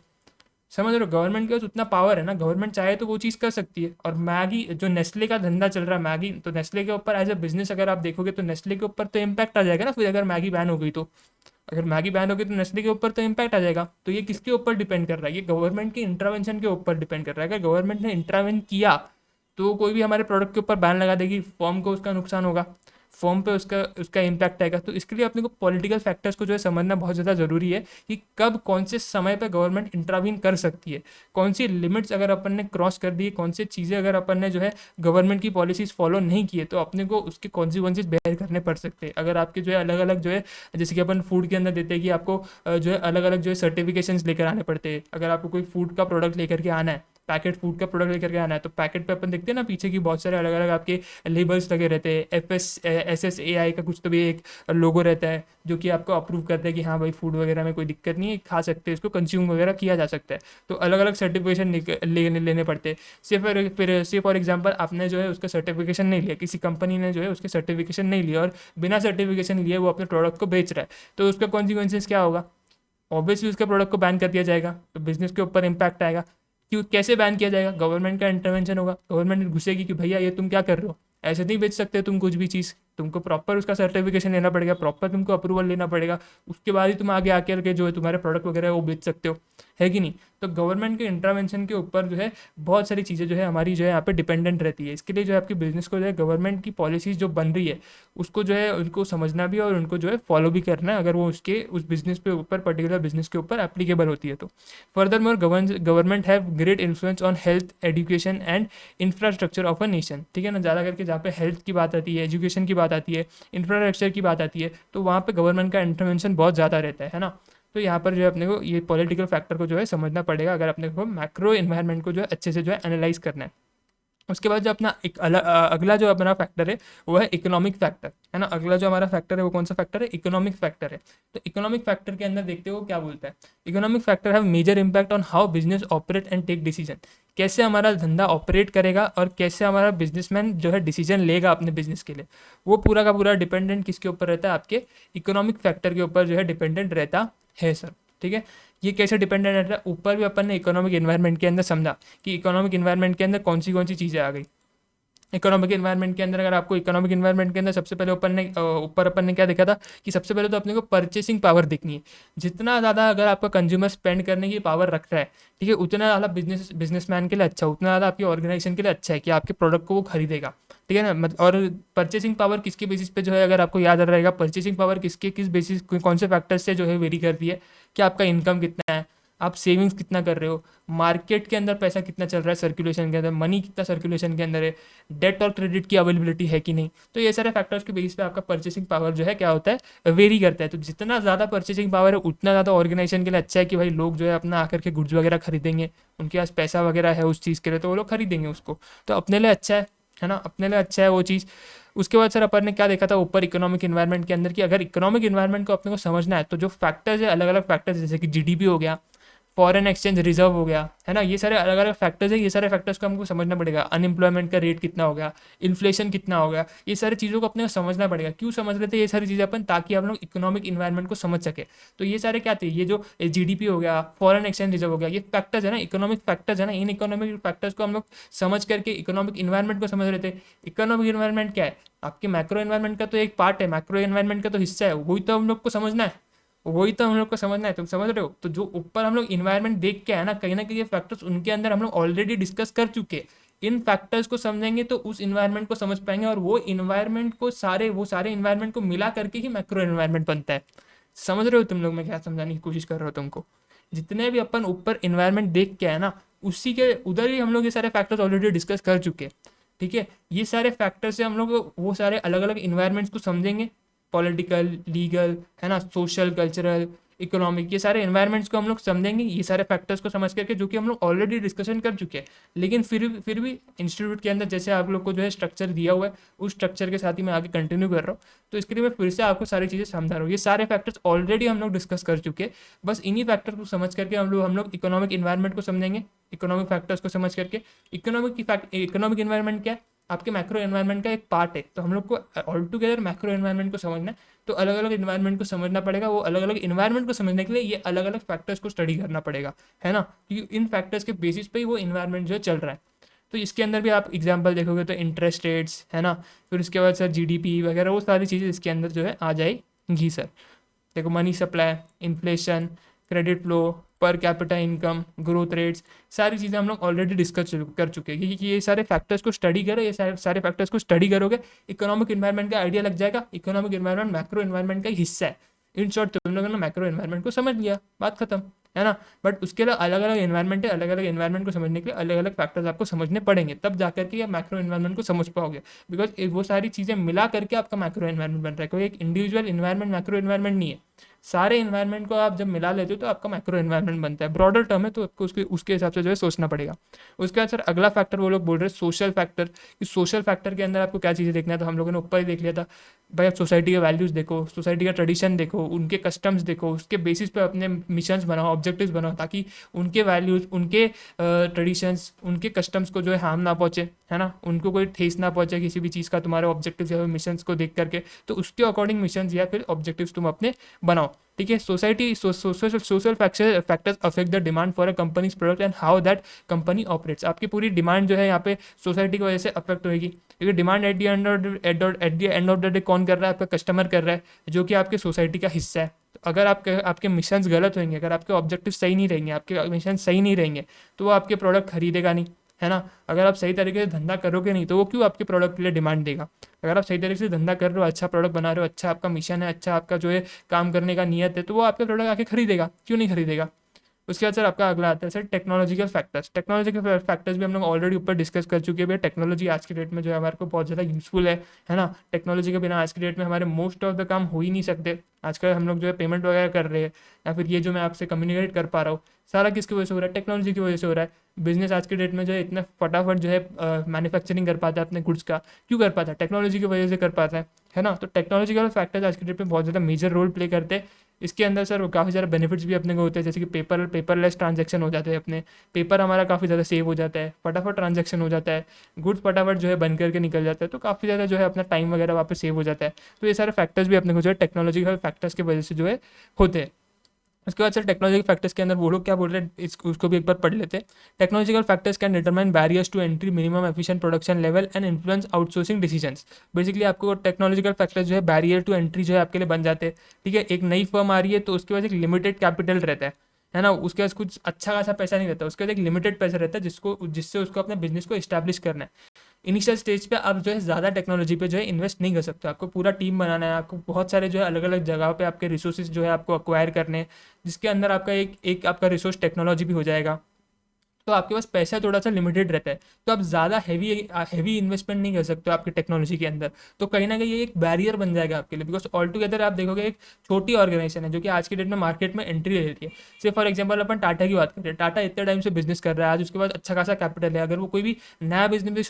समझ रहे हो। गवर्नमेंट के पास उतना पावर है ना, गवर्नमेंट चाहे तो वो चीज़ कर सकती है। और मैगी जो नेस्ले का धंधा चल रहा है मैगी, तो नेस्ले के ऊपर एज ए बिजनेस अगर आप देखोगे तो नेस्ले के ऊपर तो इम्पैक्ट आ जाएगा ना। फिर अगर मैगी बैन हो गई तो, अगर मैगी बैन हो गई तो नेस्ले के ऊपर तो इम्पैक्ट आ जाएगा। तो ये किसके ऊपर डिपेंड कर रहा है, ये गवर्नमेंट के इंटरवेंशन के ऊपर डिपेंड कर रहा है। अगर गवर्नमेंट ने इंटरवेंट किया तो कोई भी हमारे प्रोडक्ट के ऊपर बैन लगा देगी, फॉर्म को उसका नुकसान होगा, फर्म पे उसका उसका इम्पैक्ट आएगा। तो इसके लिए अपने को पॉलिटिकल फैक्टर्स को जो है समझना बहुत ज़्यादा ज़रूरी है कि कब कौन से समय पे गवर्नमेंट इंटरवीन कर सकती है, कौन सी लिमिट्स अगर अपन ने क्रॉस कर दी, कौन सी चीज़ें अगर अपन ने जो है गवर्नमेंट की पॉलिसीज़ फॉलो नहीं किए तो अपने को उसके कॉन्सिक्वेंसेस बेयर करने पड़ सकते हैं। अगर आपके जो है अलग अलग जो है, जैसे कि अपन फूड के अंदर देते हैं कि आपको जो है अलग अलग जो है सर्टिफिकेशंस लेकर आने पड़ते हैं। अगर आपको कोई फूड का प्रोडक्ट लेकर के आना है, पैकेट फूड का प्रोडक्ट लेकर के आना है, तो पैकेट पे अपन देखते हैं ना पीछे की बहुत सारे अलग अलग आपके लेबल्स लगे रहते हैं। FSSAI का कुछ तो भी एक लोगो रहता है जो कि आपको अप्रूव करता है कि हाँ भाई फूड वगैरह में कोई दिक्कत नहीं है, खा सकते हैं, इसको कंज्यूम वगैरह किया जा सकता है। तो अलग अलग सर्टिफिकेशन लेने पड़ते हैं। से फॉर एग्जाम्पल आपने जो है उसका सर्टिफिकेशन नहीं लिया, किसी कंपनी ने जो है उसके सर्टिफिकेशन नहीं लिया और बिना सर्टिफिकेशन लिए वो अपने प्रोडक्ट को बेच रहा है, तो उसका कॉन्सिक्वेंसेस क्या होगा? ऑब्वियसली उसके प्रोडक्ट को बैन कर दिया जाएगा, तो बिजनेस के ऊपर इम्पैक्ट आएगा। क्यों, कैसे बैन किया जाएगा? गवर्नमेंट का इंटरवेंशन होगा, गवर्नमेंट घुसेगी कि भैया ये तुम क्या कर रहे हो, ऐसे नहीं बेच सकते तुम कुछ भी चीज़, तुमको प्रॉपर उसका सर्टिफिकेशन लेना पड़ेगा, प्रॉपर तुमको अप्रूवल लेना पड़ेगा, उसके बाद ही तुम आगे आके के जो है तुम्हारे प्रोडक्ट वगैरह वो बेच सकते हो, है कि नहीं? तो गवर्नमेंट के इंटरवेंशन के ऊपर जो है बहुत सारी चीज़ें जो है हमारी जो है यहाँ पे डिपेंडेंट रहती है। इसके लिए जो है आपकी बिजनेस को जो है गवर्नमेंट की पॉलिसीज़ जो बन रही है उसको जो है उनको समझना भी और उनको जो है फॉलो भी करना है, अगर वो उसके उस बिजनेस पे ऊपर पर्टिकुलर बिजनेस के ऊपर एप्लीकेबल होती है तो। Further more government have great influence on health, education and infrastructure of a nation. ठीक है ना, ज़्यादा करके जहाँ पे हेल्थ की बात आती है, एजुकेशन की बात आती है, इंफ्रास्ट्रक्चर की बात आती है, तो वहाँ पे गवर्नमेंट का इंटरवेंशन बहुत ज़्यादा रहता है ना। तो यहाँ पर जो है अपने को ये पॉलिटिकल फैक्टर को जो है समझना पड़ेगा अगर अपने को मैक्रो इन्वायरमेंट को जो है अच्छे से जो है एनालाइज करना है। उसके बाद जो अपना एक अगला जो हमारा फैक्टर है वो है इकोनॉमिक फैक्टर, है ना। अगला जो हमारा फैक्टर है वो कौन सा फैक्टर है? इकोनॉमिक फैक्टर है। तो इकोनॉमिक फैक्टर के अंदर देखते हो क्या बोलता है? Economic factor have major impact on how business operate and take decision. कैसे हमारा धंधा ऑपरेट करेगा और कैसे हमारा बिजनेसमैन जो है डिसीजन लेगा अपने बिजनेस के लिए, वो पूरा का पूरा डिपेंडेंट किसके ऊपर रहता है? आपके इकोनॉमिक फैक्टर के ऊपर जो है डिपेंडेंट रहता है सर। ठीक है, ये कैसे डिपेंडेंट रहता है? ऊपर भी अपन ने इकोनॉमिक इन्वायरमेंट के अंदर समझा कि इकोनॉमिक इन्वायरमेंट के अंदर कौन सी चीज़ें आ गई। इकोनॉमिक इन्वायरमेंट के अंदर अगर आपको इकोनॉमिक इन्वायरमेंट के अंदर सबसे पहले ऊपर अपन ने क्या देखा था कि सबसे पहले तो अपने को परचेसिंग पावर देखनी है। जितना ज़्यादा अगर आपका कंज्यूमर स्पेंड करने की पावर रख रहा है, ठीक है, उतना ज़्यादा बिजनेसमैन के लिए अच्छा, उतना ज़्यादा आपकी ऑर्गेनाइजेशन के लिए अच्छा है कि आपके प्रोडक्ट को वो खरीदेगा। ठीक है ना। और परचेसिंग पावर किसके बेसिस पे जो है, अगर आपको याद रहेगा, परचेसिंग पावर किस बेसिस, कौन से फैक्टर्स से जो है वेरी करती है कि आपका इनकम कितना है, आप सेविंग्स कितना कर रहे हो, मार्केट के अंदर पैसा कितना चल रहा है, सर्कुलेशन के अंदर मनी कितना सर्कुलेशन के अंदर है, डेट और क्रेडिट की अवेलेबिलिटी है कि नहीं। तो ये सारे फैक्टर्स के बेसिस पे आपका परचेसिंग पावर जो है क्या होता है, वेरी करता है। तो जितना ज़्यादा परचेसिंग पावर है उतना ज़्यादा ऑर्गेनाइजेशन के लिए अच्छा है कि भाई लोग जो है अपना आकर के गुड्स वगैरह खरीदेंगे, उनके पास पैसा वगैरह है उस चीज़ के लिए, तो वो लोग खरीदेंगे उसको, तो अपने लिए अच्छा है ना, अपने लिए अच्छा है वो चीज़। उसके बाद सर अपन ने क्या देखा था ऊपर इकोनॉमिक इन्वायरमेंट के अंदर कि अगर इकोनॉमिक इन्वायरमेंट को अपने को समझना है तो जो फैक्टर्स है, अलग अलग फैक्टर्स, जैसे कि जीडीपी हो गया, फॉरेन एक्सचेंज रिजर्व हो गया, है ना, ये सारे अलग अलग फैक्टर्स है, ये सारे फैक्टर्स को हमको समझना पड़ेगा। अनएम्प्लॉयमेंट का रेट कितना हो गया, इन्फ्लेशन कितना हो गया, ये सारी चीज़ों को अपने को समझना पड़ेगा। क्यों समझ रहे थे ये सारी चीज़ें अपन? ताकि हम लोग इकोनॉमिक इन्वायरमेंट को समझ सके। तो ये सारे क्या थे, ये जो जीडीपी हो गया, फॉरेन एक्सचेंज रिजर्व हो गया, ये फैक्टर्स है ना, इकोनॉमिक फैक्टर्स है ना, इन इकोनॉमिक फैक्टर्स को हम लोग समझ करके इकोनॉमिक इन्वायरमेंट को समझ रहे थे। इकोनॉमिक इन्वायरमेंट क्या है? आपके मैक्रो इन्वायरमेंट का तो एक पार्ट है, मैक्रो इन्वायरमेंट का तो हिस्सा है, वही तो हम लोग को समझना है, वही तो हम लोग को समझना है। तुम समझ रहे हो? तो जो ऊपर हम लोग इन्वायरमेंट देख के है ना कहीं ये फैक्टर्स उनके अंदर हम लोग ऑलरेडी डिस्कस कर चुके। इन फैक्टर्स को समझेंगे तो उस इन्वायरमेंट को समझ पाएंगे, और वो सारे इन्वायरमेंट को मिला करके ही मैक्रो इन्वायरमेंट बनता है। समझ रहे हो तुम लोग? मैं क्या समझाने की कोशिश कर रहा हूँ तुमको? जितने भी अपन ऊपर इन्वायरमेंट देख के है ना, उसी के उधर ही हम लोग ये सारे फैक्टर्स ऑलरेडी डिस्कस कर चुके। ठीक है, ये सारे फैक्टर्स से हम लोग वो सारे अलग अलग इन्वायरमेंट्स को समझेंगे, पॉलिटिकल, लीगल, है ना, सोशल, कल्चरल, इकोनॉमिक, ये सारे एनवायरनमेंट्स को हम लोग समझेंगे, ये सारे फैक्टर्स को समझ करके, जो कि हम लोग ऑलरेडी डिस्कशन कर चुके हैं। लेकिन फिर भी इंस्टीट्यूट के अंदर जैसे आप लोग को जो है स्ट्रक्चर दिया हुआ है, उस स्ट्रक्चर के साथ ही मैं आगे कंटिन्यू कर रहा हूँ। तो इसके लिए मैं फिर से आपको सारी चीज़ें समझा रहा हूँ। ये सारे फैक्टर्स ऑलरेडी हम लोग डिस्कस कर चुके हैं, बस इन्हीं फैक्टर को समझ करके हम लोग इकोनॉमिक इन्वायरमेंट को समझेंगे। इकोनॉमिक फैक्टर्स को समझ करके, इकोनॉमिक इन्वायरमेंट क्या है? आपके मैक्रो एनवायरनमेंट का एक पार्ट है। तो हम लोग को ऑल टुगेदर मैक्रो एनवायरनमेंट को समझना है, तो अलग अलग इन्वायरमेंट को समझना पड़ेगा। वो अलग अलग इन्वायरमेंट को समझने के लिए ये अलग अलग फैक्टर्स को स्टडी करना पड़ेगा, है ना, क्योंकि इन फैक्टर्स के बेसिस पे ही वो इन्वायरमेंट जो है चल रहा है। तो इसके अंदर भी आप एग्जाम्पल देखोगे तो इंटरेस्ट रेट्स, है ना, फिर उसके बाद सर जीडीपी वगैरह, वो सारी चीज़ें इसके अंदर जो है आ जाएगी सर। देखो, money supply, inflation, credit flow, per capita income, growth rates, सारी चीज़ें हम लोग ऑलरेडी डिस्कस कर चुके हैं, क्योंकि ये सारे फैक्टर्स को स्टडी करो, ये सारे फैक्टर्स को स्टडी करोगे, इकोनॉमिक इन्वायरमेंट का आइडिया लग जाएगा। इकोनॉमिक इन्वायरमेंट मैक्रो इन्वायरमेंट का हिस्सा है। इन शॉर्ट तुम लोगों ने मैक्रो इन्वायरमेंट को समझ लिया, बात खत्म, है ना। बट उसके लिए अलग अलग इन्वायरमेंट है, अलग अलग इन्वायरमेंट को समझने के लिए अलग अलग फैक्टर्स आपको समझने पड़ेंगे, तब जाकर के आप मैक्रो इन्वायरमेंट को समझ पाओगे। बिकॉज वो सारी चीज़ें मिला करके आपका मैक्रो इन्वायरमेंट बन रहा है, कोई एक इंडिविजुअल इन्वायरमेंट मैक्रो इन्वायरमेंट नहीं है। सारे इन्वायरमेंट को आप जब मिला लेते हो तो आपका मैक्रो इन्वायरमेंट बनता है। ब्रॉडर टर्म है तो आपको उसके हिसाब से जो है सोचना पड़ेगा। उसके बाद सर अगला फैक्टर वो लोग बोल रहे हैं सोशल फैक्टर, कि सोशल फैक्टर के अंदर आपको क्या चीज़ें देखना है। तो हम लोगों ने ऊपर ही देख लिया था भाई, आप सोसाइटी के वैल्यूज़ देखो, सोसाइटी का ट्रेडिशन देखो, उनके कस्टम्स देखो, उसके बेसिस पे अपने मिशंस बनाओ, ऑब्जेक्टिव्स बनाओ, ताकि उनके वैल्यूज़, उनके ट्रेडिशंस, उनके कस्टम्स को जो है हार्म ना पहुँचे, है ना, उनको कोई ठेस ना पहुँचे किसी भी चीज़ का तुम्हारे ऑब्जेक्टिव्स या मिशंस को देख करके। तो उसके अकॉर्डिंग मिशंस या फिर ऑब्जेक्टिव्स तुम अपने बनाओ, ठीक है। Society social factors affect the demand for a companies product and how that company operates. आपकी पूरी डिमांड जो है यहाँ पे सोसाइटी की वजह से अफेक्ट होगी, क्योंकि demand at the end of the day कौन कर रहा है, आपका कस्टमर कर रहा है, जो कि आपके सोसाइटी का हिस्सा है। तो अगर आपके मिशंस गलत होंगे, अगर आपके ऑब्जेक्टिव सही नहीं रहेंगे, आपके मिशन सही नहीं रहेंगे, तो वो आपके प्रोडक्ट खरीदेगा नहीं, है ना। अगर आप सही तरीके से धंधा करोगे नहीं तो वो क्यों आपके प्रोडक्ट के लिए डिमांड देगा। अगर आप सही तरीके से धंधा कर रहे हो, अच्छा प्रोडक्ट बना रहे हो, अच्छा आपका मिशन है, अच्छा आपका जो है काम करने का नियत है, तो वो आपके प्रोडक्ट आके खरीदेगा, क्यों नहीं खरीदेगा। उसके बाद सर आपका अगला आता है sir technological factors. Technological factors भी हम लोग ऑलरेडी ऊपर डिस्कस कर चुके हैं। टेक्नोलॉजी आज के डेट में जो है हमारे को बहुत ज़्यादा यूजफुल है ना। टेक्नोलॉजी के बिना आज के डेट में हमारे मोस्ट ऑफ द काम हो ही नहीं सकते। आजकल हम लोग जो है पेमेंट वगैरह कर रहे हैं, या फिर ये जो मैं आपसे कम्युनिकेट कर पा रहा हूँ, सारा किसकी वजह से हो रहा है, टेक्नोलॉजी की वजह से हो रहा है। बिजनेस आज के डेट में जो है इतना फटाफट जो है मैन्युफैक्चरिंग कर पाता है अपने गुड्स का, क्यों कर पाता है, टेक्नोलॉजी की वजह से कर पाता है ना। तो टेक्नोलॉजिकल फैक्टर्स आज के डेट में बहुत ज़्यादा मेजर रोल प्ले करते हैं। इसके अंदर सर काफ़ी सारे बेनिफिट्स भी अपने को होते हैं, जैसे कि पेपरलेस ट्रांजैक्शन हो जाते हैं अपने, पेपर हमारा काफ़ी ज़्यादा सेव हो जाता है, फटाफट ट्रांजैक्शन हो जाता है, गुड्स फटाफट जो है बन करके निकल जाता है, तो काफ़ी ज़्यादा जो है अपना टाइम वगैरह वहाँ पे सेव हो जाता है। तो ये सारे फैक्टर्स भी अपने को जो है टेक्नोलॉजिकल फैक्टर्स की वजह से जो है होते हैं। उसके बाद सर टेक्नोलॉजिकल फैक्टर्स के अंदर वो लोग क्या बोल रहे हैं, उसको भी एक बार पढ़ लेते हैं। Technological factors can determine barriers to entry, minimum efficient production level and influence outsourcing decisions. Basically आपको टेक्नोलॉजिकल फैक्टर्स जो है बैरियर टू एंट्री जो है आपके लिए बन जाते हैं, ठीक है। एक नई फर्म आ रही है तो उसके पास एक लिमिटेड कैपिटल रहता है ना, उसके पास कुछ अच्छा खासा पैसा नहीं रहता, उसके पास एक लिमिटेड पैसा रहता है जिससे उसको अपने बिजनेस को इस्टेब्लिश करना है। इनिशियल स्टेज पे आप जो है ज़्यादा टेक्नोलॉजी पे जो है इन्वेस्ट नहीं कर सकते, आपको पूरा टीम बनाना है, आपको बहुत सारे जो है अलग अलग जगह पे आपके रिसोर्सेज जो है आपको अक्वायर करने हैं, जिसके अंदर आपका एक आपका रिसोर्स टेक्नोलॉजी भी हो जाएगा। तो आपके पास पैसा थोड़ा सा लिमिटेड रहता है, तो आप ज़्यादा हैवी इन्वेस्टमेंट नहीं कर सकते हो आपकी टेक्नोलॉजी के अंदर। तो कहीं ना कहीं ये एक बैरियर बन जाएगा आपके लिए, बिकॉज ऑल टुगेदर आप देखोगे एक छोटी ऑर्गेनाइजेशन है जो कि आज के डेट में मार्केट में एंट्री ले रही है। से फॉर एग्जाम्पल अपन टाटा की बात करें, टाटा इतने टाइम से बिजनेस कर रहा है, आज उसके पास अच्छा खासा कैपिटल है, अगर वो कोई भी नया बिजनेस भी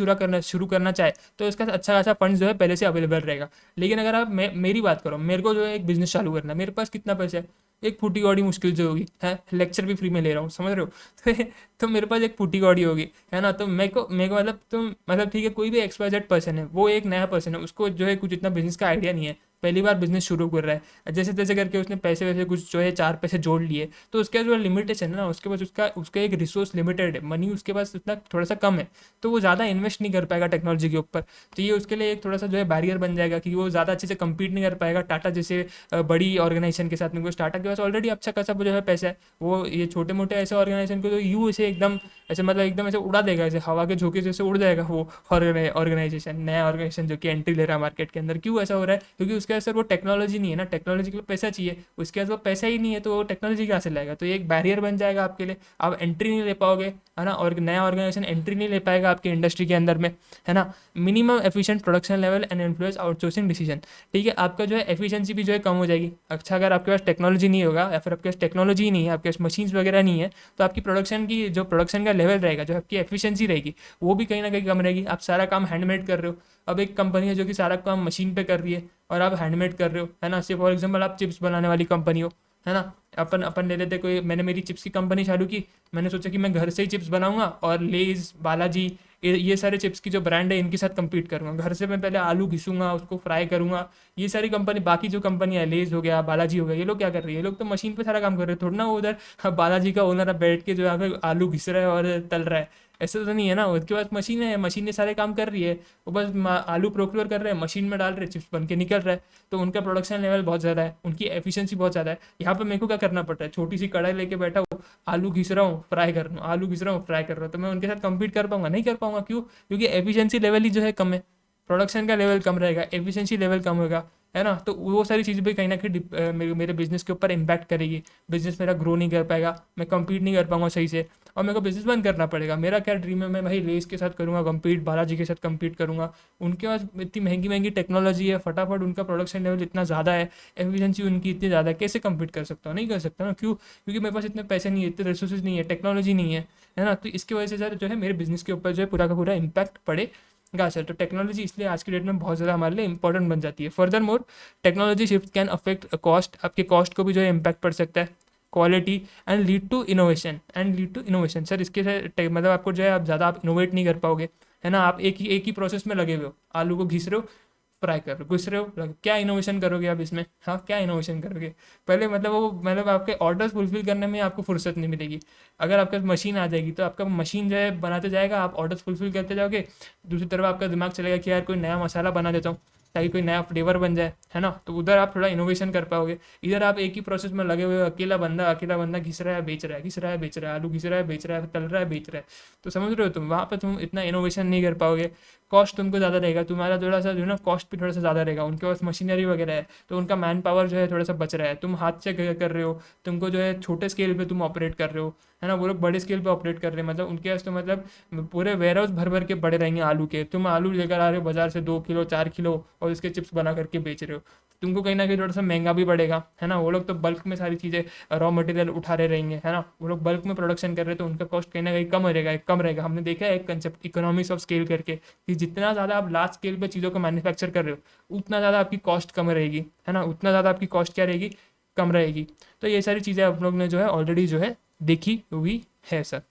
शुरू करना चाहे तो इसका अच्छा खासा फंड जो है पहले से अवेलेबल रहेगा। लेकिन अगर आप मेरी बात करो, मेरे को जो है एक बिजनेस चालू करना है, मेरे पास कितना पैसा है, एक फूटी कौड़ी मुश्किल से होगी, है, लेक्चर भी फ्री में ले रहा हूँ, समझ रहे हो। तो मेरे पास एक फूटी कौड़ी होगी, है ना। तो मेरे को मतलब ठीक है, कोई भी XYZ पर्सन है, वो एक नया पर्सन है, उसको जो है कुछ इतना बिजनेस का आइडिया नहीं है, पहली बार बिजनेस शुरू कर रहा है, जैसे तैसे करके उसने पैसे वैसे कुछ जो है 4 पैसे जोड़ लिए, तो उसका जो लिमिटेशन है ना, उसके पास उसका एक रिसोर्स लिमिटेड है, मनी उसके पास इतना थोड़ा सा कम है, तो वो ज़्यादा इन्वेस्ट नहीं कर पाएगा टेक्नोलॉजी के ऊपर। तो ये उसके लिए एक थोड़ा सा जो है बैरियर बन जाएगा कि वो ज़्यादा अच्छे से कम्पीट नहीं कर पाएगा टाटा जैसे बड़ी ऑर्गेनाइजेशन के साथ में। टाटा के पास ऑलरेडी अच्छा खासा जो है पैसा है, वो ये छोटे मोटे ऐसे ऑर्गेनाइजेशन को तो यूँ ऐसे एकदम ऐसे मतलब एकदम ऐसे उड़ा देगा, ऐसे हवा के झोंके जैसे उड़ जाएगा वो ऑर्गेनाइजेशन, नया ऑर्गेनाइजेशन जो कि एंट्री ले रहा है मार्केट के अंदर। क्यों ऐसा हो रहा है, क्योंकि उसके पास सर वो टेक्नोलॉजी नहीं है ना, टेक्नोलॉजी के लिए पैसा चाहिए, उसके पास वो पैसा ही नहीं है, तो वो टेक्नोलॉजी कहाँ से लाएगा। तो ये एक बैरियर बन जाएगा आपके लिए, आप एंट्री नहीं ले पाओगे, है ना, और नया ऑर्गेनाइजेशन एंट्री नहीं ले पाएगा आपके इंडस्ट्री के अंदर में, है ना। Minimum efficient production level and influence outsourcing decision, ठीक है। आपका जो है एफिशिएंसी भी जो है कम हो जाएगी। अच्छा, अगर आपके पास टेक्नोलॉजी नहीं होगा या फिर आपके पास टेक्नोलॉजी ही नहीं है, आपके पास मशीन्स वगैरह नहीं है, तो आपकी प्रोडक्शन का लेवल रहेगा, जो आपकी एफिशिएंसी रहेगी वो भी कहीं ना कहीं कम रहेगी। आप सारा काम हैंडमेड कर रहे हो, अब एक कंपनी है जो कि सारा काम मशीन पे कर रही है और आप हैंडमेड कर रहे हो, है ना। से फॉर एग्जांपल आप चिप्स बनाने वाली कंपनी हो, है ना, अपन ले लेते कोई, मैंने मेरी चिप्स की कंपनी चालू की, मैंने सोचा कि मैं घर से ही चिप्स बनाऊंगा और लेज, बालाजी, ये सारे चिप्स की जो ब्रांड है इनके साथ compete करूंगा। घर से मैं पहले आलू घिसूंगा, उसको फ्राई करूंगा। ये सारी कंपनी, बाकी जो कंपनी है, लेज हो गया, बालाजी हो गया, ये लोग क्या कर रही है, ये लोग तो मशीन पे सारा काम कर रहे हैं, थोड़ा ना वो उधर बालाजी का ओनर बैठ के जो यहाँ पे आलू घिस रहा है और तल रहा है, ऐसा तो नहीं है ना। उसके बाद मशीन है, मशीन ने सारे काम कर रही है, वो बस आलू प्रोक्योर कर रहे हैं, मशीन में डाल रहे हैं, चिप्स बन के निकल रहा है। तो उनका प्रोडक्शन लेवल बहुत ज़्यादा है, उनकी एफिशिएंसी बहुत ज़्यादा है। यहाँ पे मेरे को क्या करना पड़ता है, छोटी सी कढ़ाई लेके बैठा, लो, आलू घिस रहा हूँ फ्राई कर रहा हूँ, आलू घिस रहा हूँ फ्राई कर रहा हूँ, तो मैं उनके साथ कम्पीट कर पाऊंगा? नहीं कर पाऊंगा। क्यों? क्योंकि एफिशिएंसी लेवल ही जो है कम है, प्रोडक्शन का लेवल कम रहेगा, एफिशिएंसी लेवल कम होगा, है ना। तो वो सारी चीज़ें भी कहीं ना कहीं मेरे बिजनेस के ऊपर इम्पैक्ट करेगी। बिजनेस मेरा ग्रो नहीं कर पाएगा, मैं कंपीट नहीं कर पाऊंगा सही से, और मेरे को बिजनेस बंद करना पड़ेगा। मेरा क्या ड्रीम है, मैं भाई लेस के साथ करूँगा कंपीट, बालाजी के साथ कंपीट करूँगा। उनके पास इतनी महंगी महंगी टेक्नोलॉजी है, फटाफट उनका प्रोडक्शन लेवल इतना ज़्यादा है, एफिशिएंसी उनकी इतनी ज़्यादा है, कैसे कंपीट कर सकता हूँ? नहीं कर सकता ना। क्यों? क्योंकि मेरे पास इतने पैसे नहीं है, इतने रिसोर्सेज नहीं है, टेक्नोलॉजी नहीं है ना। तो इसकी वजह से सर जो है मेरे बिजनेस के ऊपर जो है पूरा का पूरा इम्पैक्ट पड़ेगा सर। तो टेक्नोलॉजी इसलिए आज की डेट में बहुत ज़्यादा हमारे लिए इंपॉर्टेंट बन जाती है। Furthermore technology shift can affect cost, आपके कॉस्ट को भी जो है इम्पैक्ट पड़ सकता है, quality and lead to innovation sir. इसके से मतलब आपको जो है आप ज़्यादा आप इनोवेट नहीं कर पाओगे, है ना। आप एक ही प्रोसेस में लगे हुए हो, आलू को घिस रहे हो, फ्राई कर रहे हो, घुस रहे हो, क्या इनोवेशन करोगे आप इसमें? हाँ, क्या इनोवेशन करोगे? पहले मतलब वो मतलब आपके ऑर्डर्स फुलफिल करने में आपको फुर्सत नहीं मिलेगी। अगर आपके पास मशीन आ जाएगी तो आपका मशीन जो है बनाते जाएगा, आप ऑर्डर्स फुलफिल करते जाओगे, दूसरी तरफ आपका दिमाग चलेगा कि यार कोई नया मसाला बना देता हूँ ताकि कोई नया फ्लेवर बन जाए, है ना। तो उधर आप थोड़ा इनोवेशन कर पाओगे। इधर आप एक ही प्रोसेस में लगे हुए हो, अकेला बंदा घिस रहा है बेच रहा है, घिस रहा है बेच रहा है, आलू घिस रहा है बेच रहा है, तल रहा है बेच रहा है। तो समझ रहे हो तुम, वहाँ पे तुम इतना इनोवेशन नहीं कर पाओगे। कॉस्ट तुमको ज़्यादा रहेगा, तुम्हारा थोड़ा सा जो है ना कॉस्ट भी थोड़ा सा ज़्यादा रहेगा। उनके पास मशीनरी वगैरह है तो उनका मैन पावर जो है थोड़ा सा बच रहा है, तुम हाथ से कर रहे हो, तुमको जो है छोटे स्केल पे तुम ऑपरेट कर रहे हो, है ना। वो लोग बड़े स्केल पे ऑपरेट कर रहे हैं, मतलब उनके पास तो मतलब पूरे वेयर हाउस भर भर के बड़े रहेंगे आलू के। तुम आलू लेकर आ रहे हो बाजार से 2 किलो 4 किलो और इसके चिप्स बना करके बेच रहे हो, तुमको कहीं ना कहीं थोड़ा सा महंगा भी पड़ेगा, है ना। वो लोग तो बल्क में सारी चीज़ें रॉ मटेरियल उठा रहे रहेंगे, है ना। वो लोग बल्क में प्रोडक्शन कर रहे हैं तो उनका कॉस्ट कहीं ना कहीं कम रहेगा। हमने देखा है एक कंसेप्ट इकोनॉमिक्स ऑफ स्केल करके, कि जितना ज़्यादा आप लार्ज स्केल पे चीज़ों को मैन्युफैक्चर कर रहे हो उतना ज़्यादा आपकी कॉस्ट कम रहेगी, है ना। उतना ज़्यादा आपकी कॉस्ट क्या रहेगी? कम रहेगी। तो ये सारी चीज़ें आप लोग ने जो है ऑलरेडी जो है देखी हुई है सर।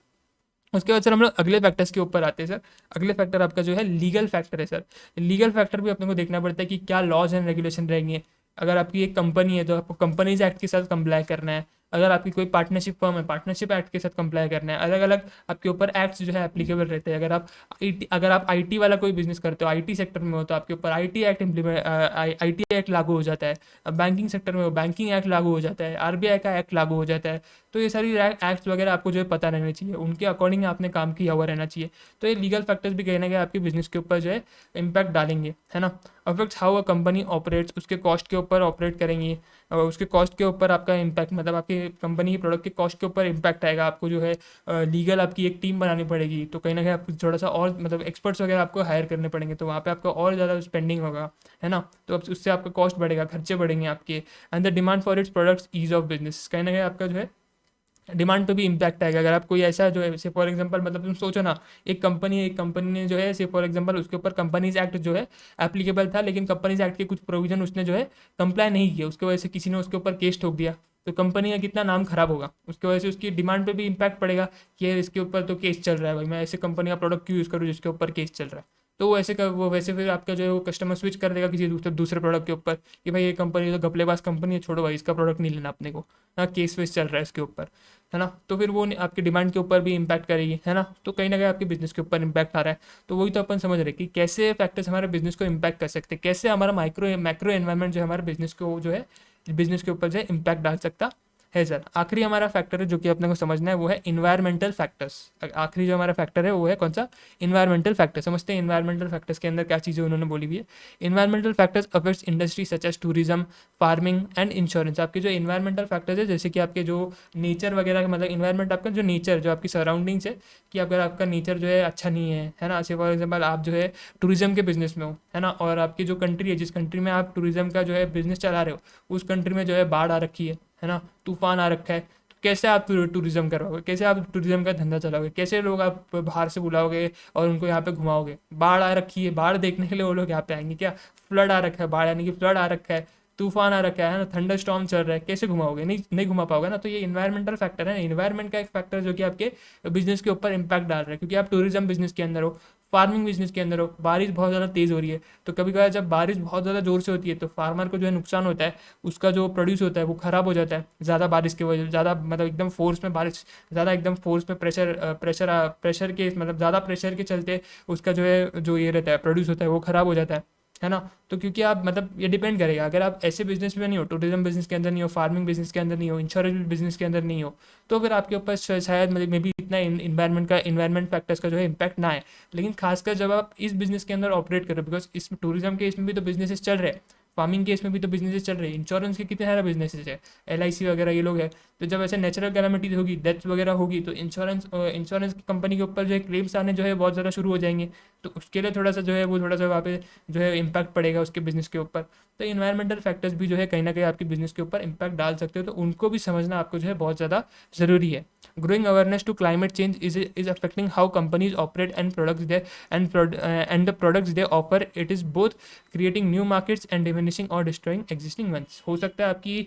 उसके बाद सर हम लोग अगले फैक्टर्स के ऊपर आते हैं सर। अगले फैक्टर आपका जो है लीगल फैक्टर है सर। लीगल फैक्टर भी अपने को देखना पड़ता है कि क्या लॉज एंड रेगुलेशन रहेंगे। अगर आपकी एक कंपनी है तो आपको कंपनीज एक्ट के साथ कंप्लाई करना है। अगर आपकी कोई पार्टनरशिप फर्म है, पार्टनरशिप एक्ट के साथ कंप्लाई करना है। अलग अलग आपके ऊपर एक्ट्स जो है एप्लीकेबल रहते हैं। अगर आप आईटी वाला कोई बिजनेस करते हो, आईटी सेक्टर में हो, तो आपके ऊपर आईटी एक्ट लागू हो जाता है। अब बैंकिंग सेक्टर में हो, बैंकिंग एक्ट लागू हो जाता है, आरबीआई का एक्ट लागू हो जाता है। तो ये सारी एक्ट्स वगैरह आपको जो है पता रहना चाहिए, उनके अकॉर्डिंग आपने काम किया हुआ रहना चाहिए। तो ये लीगल फैक्टर्स भी कहीं ना कहीं आपके बिजनेस के ऊपर जो है इम्पैक्ट डालेंगे, है ना। Affects how a company operates, उसके कॉस्ट के ऊपर ऑपरेट करेंगी, और उसके कॉस्ट के ऊपर आपका इम्पैक्ट, मतलब आपके कंपनी के प्रोडक्ट के कॉस्ट के ऊपर इम्पैक्ट आएगा। आपको जो है लीगल आपकी एक टीम बनानी पड़ेगी, तो कहीं ना कहीं आपको थोड़ा सा और मतलब एक्सपर्ट्स वगैरह आपको हायर करने पड़ेंगे, तो वहाँ पे आपका और ज़्यादा स्पेंडिंग होगा, है ना। तो अब उससे आपका कॉस्ट बढ़ेगा, खर्चे बढ़ेंगे आपके। And the demand for its products, ease of business, कहीं ना कहीं आपका जो है डिमांड पे भी इम्पैक्ट आएगा। अगर आप कोई ऐसा जो है जैसे फॉर एग्जांपल, मतलब तुम सोचो ना, एक कंपनी ने जो है से फॉर एग्जांपल उसके ऊपर कंपनीज एक्ट जो है एप्लीकेबल था, लेकिन कंपनीज एक्ट के कुछ प्रोविजन उसने जो है कंप्लाई नहीं किया, उसकी वजह से किसी ने उसके ऊपर केस ठोक दिया, तो कंपनी का कितना नाम खराब होगा। उसकी वजह से उसकी डिमांड पे भी इम्पैक्ट पड़ेगा कि यार इसके ऊपर तो केस चल रहा है, भाई मैं ऐसे कंपनी का प्रोडक्ट क्यों यूज़ करूँ जिसके ऊपर केस चल रहा है। तो वो वैसे फिर आपका जो है वो कस्टमर स्विच कर देगा किसी दूसरे प्रोडक्ट के ऊपर, कि भाई ये कंपनी तो घपलेबाज कंपनी है, छोड़ो भाई इसका प्रोडक्ट नहीं लेना अपने को, ना केस वेस चल रहा है इसके ऊपर, है ना। तो फिर वो आपकी डिमांड के ऊपर भी इम्पैक्ट करेगी, है ना। तो कहीं ना कहीं आपके बिजनेस के ऊपर इम्पैक्ट आ रहा है। तो वही तो अपन समझ रहे हैं कि कैसे फैक्टर्स हमारे बिजनेस को इम्पैक्ट कर सकते हैं, कैसे हमारा मैक्रो एनवायरनमेंट जो है हमारे बिजनेस को जो है बिजनेस के ऊपर जो है इम्पैक्ट डाल सकता है सर। आखिरी हमारा फैक्टर है जो कि अपने को समझना है, वो है इन्वायरमेंटल फैक्टर्स। आखिरी जो हमारा फैक्टर है वो है कौन सा? Environmental factor. समझते हैं इन्वायरमेंटल फैक्टर्स के अंदर क्या चीज़ें उन्होंने बोली हुई है। Environmental factors affects industry such as tourism, farming and insurance. आपके जो इन्वायरमेंटल फैक्टर्स है, जैसे कि आपके जो नेचर वगैरह, मतलब इन्वायरमेंट आपका जो नेचर, जो आपकी सराउंडिंग्स है, कि अगर आपका नेचर जो है अच्छा नहीं है ना। जैसे फॉर एग्जाम्पल आप जो है टूरिज्म के बिजनेस में हो, है ना, और आपकी जो कंट्री है, जिस कंट्री में आप टूरिज्म का जो है बिजनेस चला रहे हो, उस कंट्री में जो है बाढ़ आ रखी है ना, तूफान आ रखा है, तो कैसे आप टूरिज्म करवाओगे, कैसे आप टूरिज्म का धंधा चलाओगे, कैसे लोग आप बाहर से बुलाओगे और उनको यहाँ पे घुमाओगे। बाढ़ आ रखी है, बाढ़ देखने के लिए वो लोग यहाँ पे आएंगे क्या? फ्लड आ रखा है, बाढ़ यानी कि फ्लड आ रखा है, तूफान आ रखा है ना, थंडर स्टॉर्म चल रहा है, कैसे घुमाओगे? नहीं घुमा पाओगे ना। तो ये इन्वायरमेंटल फैक्टर है, इन्वायरमेंट का एक फैक्टर जो कि आपके बिजनेस के ऊपर इंपैक्ट डाल रहा है, क्योंकि आप टूरिज्म बिजनेस के अंदर हो, फार्मिंग बिजनेस के अंदर हो, बारिश बहुत ज़्यादा तेज़ हो रही है, तो कभी कभार जब बारिश बहुत ज़्यादा ज़ोर से होती है तो फार्मर को जो है नुकसान होता है, उसका जो प्रोड्यूस होता है वो ख़राब हो जाता है ज़्यादा बारिश की वजह, ज़्यादा मतलब एकदम फोर्स में बारिश, ज़्यादा एकदम फोर्स में प्रेशर के मतलब ज़्यादा प्रेशर के चलते उसका जो है जो ये रहता है प्रोड्यूस होता है वो ख़राब हो जाता है। है ना। तो क्योंकि आप मतलब ये डिपेंड करेगा, अगर आप ऐसे बिजनेस में नहीं हो, टूरिज्म बिजनेस के अंदर नहीं हो, फार्मिंग बिजनेस के अंदर नहीं हो, इंश्योरेंस बिजनेस के अंदर नहीं हो, तो फिर आपके ऊपर शायद मतलब मे भी इतना इन्वायरमेंट फैक्टर्स का जो है इम्पैक्ट ना है। लेकिन खासकर जब आप इस बिजनेस के अंदर ऑपरेट करो, बिकॉज इसमें टूरिज्म के इसमें भी तो बिजनेसेस चल रहे हैं, फार्मिंग के इसमें भी तो बिजनेसेस चल रहे हैं, इंश्योरेंस के कितने सारे बिजनेसेस है, LIC वगैरह ये लोग है। तो जब ऐसे नेचुरल कैलामिटीज होगी, डेथ वगैरह होगी, तो इंश्योरेंस की कंपनी के ऊपर जो है क्लेम्स आने जो है बहुत ज़्यादा शुरू हो जाएंगे। तो उसके लिए थोड़ा सा जो है वो थोड़ा सा वहाँ पे जो है इम्पैक्ट पड़ेगा उसके बिजनेस के ऊपर। तो इन्वायरमेंटल फैक्टर्स भी जो है कहीं ना कहीं आपके बिजनेस के ऊपर इम्पैक्ट डाल सकते हो, तो उनको भी समझना आपको जो है बहुत ज़्यादा ज़रूरी है। Growing awareness to climate change is affecting how companies operate and products they and the products they offer. It is both creating new markets and diminishing or destroying existing ones. हो सकता है आपकी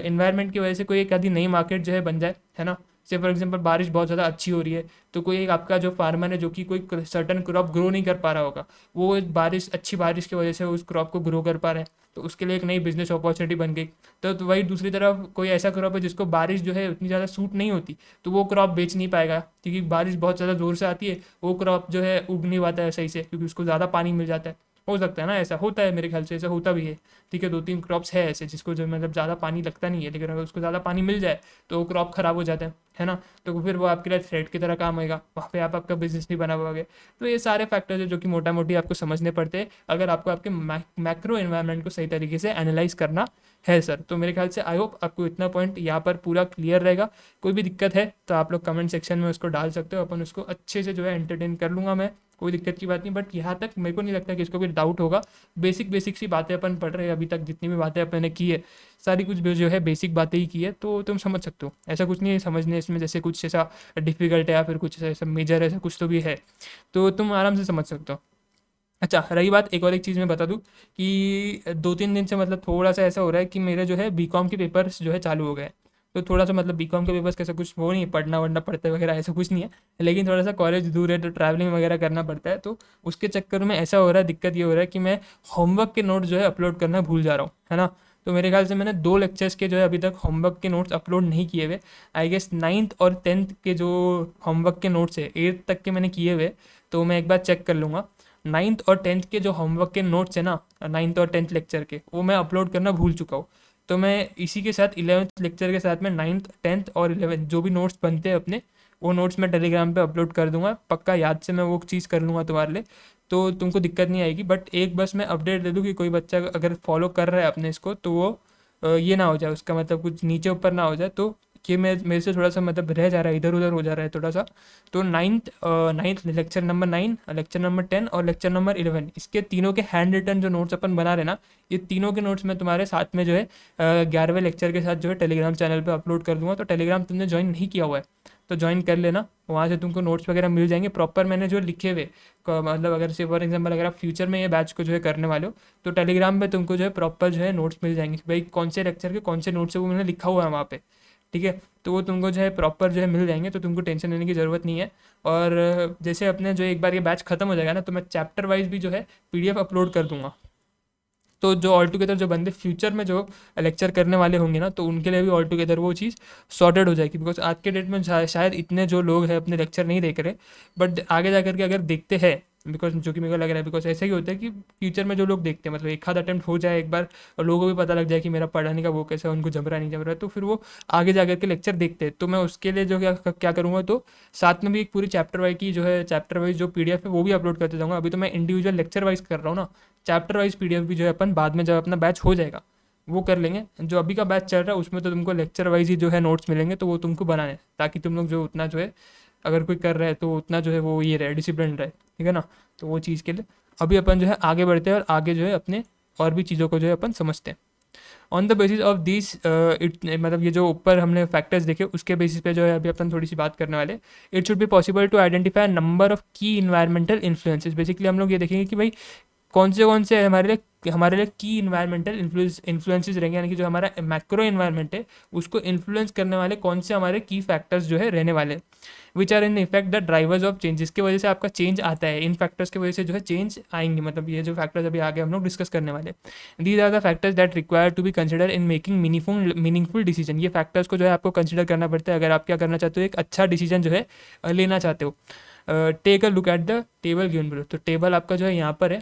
इन्वायरमेंट की वजह से कोई एक आधी नई मार्केट जो है बन जाए, है ना। से फॉर एग्जांपल बारिश बहुत ज़्यादा अच्छी हो रही है, तो कोई एक आपका जो फार्मर है जो कि कोई सर्टन क्रॉप ग्रो नहीं कर पा रहा होगा, वो एक अच्छी बारिश की वजह से उस क्रॉप को ग्रो कर पा रहा है, तो उसके लिए एक नई बिजनेस अपॉर्चुनिटी बन गई। तो वही दूसरी तरफ कोई ऐसा क्रॉप है जिसको बारिश जो है उतनी ज़्यादा सूट नहीं होती, तो वो क्रॉप बेच नहीं पाएगा क्योंकि बारिश बहुत ज़्यादा ज़ोर से आती है, वो क्रॉप जो है उग नहीं पाता है सही से क्योंकि उसको ज़्यादा पानी मिल जाता है। हो सकता है ना, ऐसा होता है, मेरे ख्याल से ऐसा होता भी है। ठीक है, 2-3 क्रॉप्स है ऐसे जिसको जो मतलब ज़्यादा पानी लगता नहीं है, लेकिन अगर उसको ज़्यादा पानी मिल जाए तो वो क्रॉप खराब हो जाता है ना। तो फिर वो आपके लिए थ्रेट की तरह काम आएगा, वहाँ पे आप आपका बिजनेस नहीं बना पाओगे। तो ये सारे फैक्टर्स है जो कि मोटा मोटी आपको समझने पड़ते हैं अगर आपको आपके मैक्रो एनवायरनमेंट को सही तरीके से एनालाइज करना है सर। तो मेरे ख्याल से आई होप आपको इतना पॉइंट यहाँ पर पूरा क्लियर रहेगा। कोई भी दिक्कत है तो आप लोग कमेंट सेक्शन में उसको डाल सकते हो, अपन उसको अच्छे से जो है एंटरटेन कर लूँगा मैं, कोई दिक्कत की बात नहीं। बट यहाँ तक मेरे को नहीं लगता कि इसको कोई डाउट होगा। बेसिक सी बातें अपन पढ़ रहे हैं अभी तक, जितनी भी बातें अपन ने की है सारी कुछ जो है बेसिक बातें ही की है, तो तुम समझ सकते हो। ऐसा कुछ नहीं है समझने इसमें जैसे कुछ ऐसा डिफिकल्ट है या फिर कुछ ऐसा मेजर ऐसा कुछ तो भी है, तो तुम आराम से समझ सकते हो। अच्छा, रही बात एक और एक चीज़ मैं बता दूं कि 2-3 दिन से मतलब थोड़ा सा ऐसा हो रहा है कि मेरे जो है बीकॉम के पेपर्स जो है चालू हो गए हैं। तो थोड़ा सा मतलब बीकॉम के पेपर्स कैसा कुछ वो नहीं है, पढ़ना वढ़ना पड़ता है वगैरह ऐसा कुछ नहीं है, लेकिन थोड़ा सा कॉलेज दूर है तो ट्रैवलिंग वगैरह करना पड़ता है। तो उसके चक्कर में ऐसा हो रहा है, दिक्कत ये हो रहा है कि मैं होमवर्क के नोट्स जो है अपलोड करना भूल जा रहा हूँ, है ना। तो मेरे ख्याल से मैंने 2 लेक्चर्स के जो है अभी तक होमवर्क के नोट्स अपलोड नहीं किए हुए। आई गेस 9th और 10th के जो होमवर्क के नोट्स है 8th तक के मैंने किए हुए, तो मैं एक बार चेक कर लूँगा। 9th और 10th के जो होमवर्क के नोट्स है ना, 9th और 10th लेक्चर के, वो मैं अपलोड करना भूल चुका हूँ। तो मैं इसी के साथ 11th लेक्चर के साथ में 9th 10th और 11th जो भी नोट्स बनते हैं अपने, वो नोट्स मैं टेलीग्राम पे अपलोड कर दूंगा। पक्का याद से मैं वो चीज़ कर लूँगा तुम्हारे लिए, तो तुमको दिक्कत नहीं आएगी। बट एक बस मैं अपडेट दे दूँ कि कोई बच्चा अगर फॉलो कर रहा है अपने इसको, तो वो ये ना हो जाए, उसका मतलब कुछ नीचे ऊपर ना हो जाए, तो कि मैं मेरे से थोड़ा सा मतलब रह जा रहा है, इधर उधर हो जा रहा है थोड़ा सा। तो ninth lecture number 9, lecture number 10 और लेक्चर नंबर 11, इसके तीनों के हैंड रिटन जो नोट्स अपन बना रहे ना, ये तीनों के नोट्स मैं तुम्हारे साथ में जो है 11वें लेक्चर के साथ जो है टेलीग्राम चैनल पे अपलोड कर दूंगा। तो टेलीग्राम तुमने ज्वाइन नहीं किया हुआ है तो ज्वाइन कर लेना, वहाँ से तुमको नोट्स वगैरह मिल जाएंगे प्रॉपर मैंने जो लिखे हुए। मतलब अगर से फॉर एग्जांपल अगर आप फ्यूचर में ये बैच को जो है करने वाले हो, तो टेलीग्राम पे तुमको जो है प्रॉपर जो है नोट्स मिल जाएंगे कि भाई कौन से लेक्चर के कौन से नोट्स है वो मैंने लिखा हुआ है वहाँ पे। ठीक है, तो वो तुमको जो है प्रॉपर जो है मिल जाएंगे, तो तुमको टेंशन लेने की ज़रूरत नहीं है। और जैसे अपने जो एक बार ये बैच खत्म हो जाएगा ना, तो मैं चैप्टर वाइज भी जो है PDF अपलोड कर दूंगा। तो जो ऑल टुगेदर जो बंदे फ्यूचर में जो लेक्चर करने वाले होंगे ना, तो उनके लिए भी ऑल टुगेदर वो चीज़ सॉर्टेड हो जाएगी। बिकॉज आज के डेट में शायद इतने जो लोग हैं अपने लेक्चर नहीं देख रहे, बट आगे जा करके अगर देखते हैं, बिकॉज जो कि मेरे को लग रहा है, बिकॉज ऐसा ही होता है कि फ्यूचर में जो लोग देखते हैं मतलब एक आध अटेम्प्ट हो जाए एक बार और लोगों को भी पता लग जाए कि मेरा पढ़ाने का वो कैसा है, उनको जम रहा नहीं जम रहा है, तो फिर वो आगे जा करके लेक्चर देखते हैं। तो मैं उसके लिए जो क्या करूँगा, तो साथ में भी एक पूरी चैप्टर वाइज की जो है चैप्टर वाइज जो PDF है वो भी अपलोड करते जाऊँगा। अभी तो मैं इंडिविजुअल लेक्चर वाइज कर रहा हूँ ना, चैप्टर वाइज PDF भी जो है अपन बाद में जब अपना बैच हो जाएगा वो कर लेंगे। जो अभी का बैच चल रहा है उसमें तो तुमको लेक्चर वाइज ही जो है नोट्स मिलेंगे, तो वो तुमको बनाने हैं ताकि तुम लोग जो उतना जो है अगर कोई कर रहा है तो उतना जो है वो ये रहे, डिसिप्लिन रहे, ठीक है ना। तो वो चीज़ के लिए अभी अपन जो है आगे बढ़ते हैं और आगे जो है अपने और भी चीज़ों को जो है अपन समझते हैं। On the basis of this it, मतलब ये जो ऊपर हमने फैक्टर्स देखे उसके बेसिस पे जो है अभी अपन थोड़ी सी बात करने वाले। It should be possible to identify number of key environmental influences. Basically हम लोग ये देखेंगे कि भाई कौन से हमारे लिए की इन्वायरमेंटल इन्फ्लुएंसेस रहेंगे, यानी कि जो हमारा मैक्रो इन्वायरमेंट है उसको इन्फ्लुएंस करने वाले कौन से हमारे की फैक्टर्स जो है रहने वाले, which are in effect the drivers of change, जिसकी वजह से आपका चेंज आता है। इन फैक्टर्स की वजह से जो है चेंज आएंगे, मतलब ये जो फैक्टर्स अभी आगे हम लोग डिस्कस करने वाले। These are the factors that require to be consider in making meaningful decision. ये फैक्टर्स को जो है आपको कंसिडर करना पड़ता है अगर आप क्या करना चाहते हो, एक अच्छा डिसीजन जो है लेना चाहते हो। Take a look at the table given below. तो टेबल आपका जो है यहाँ पर है,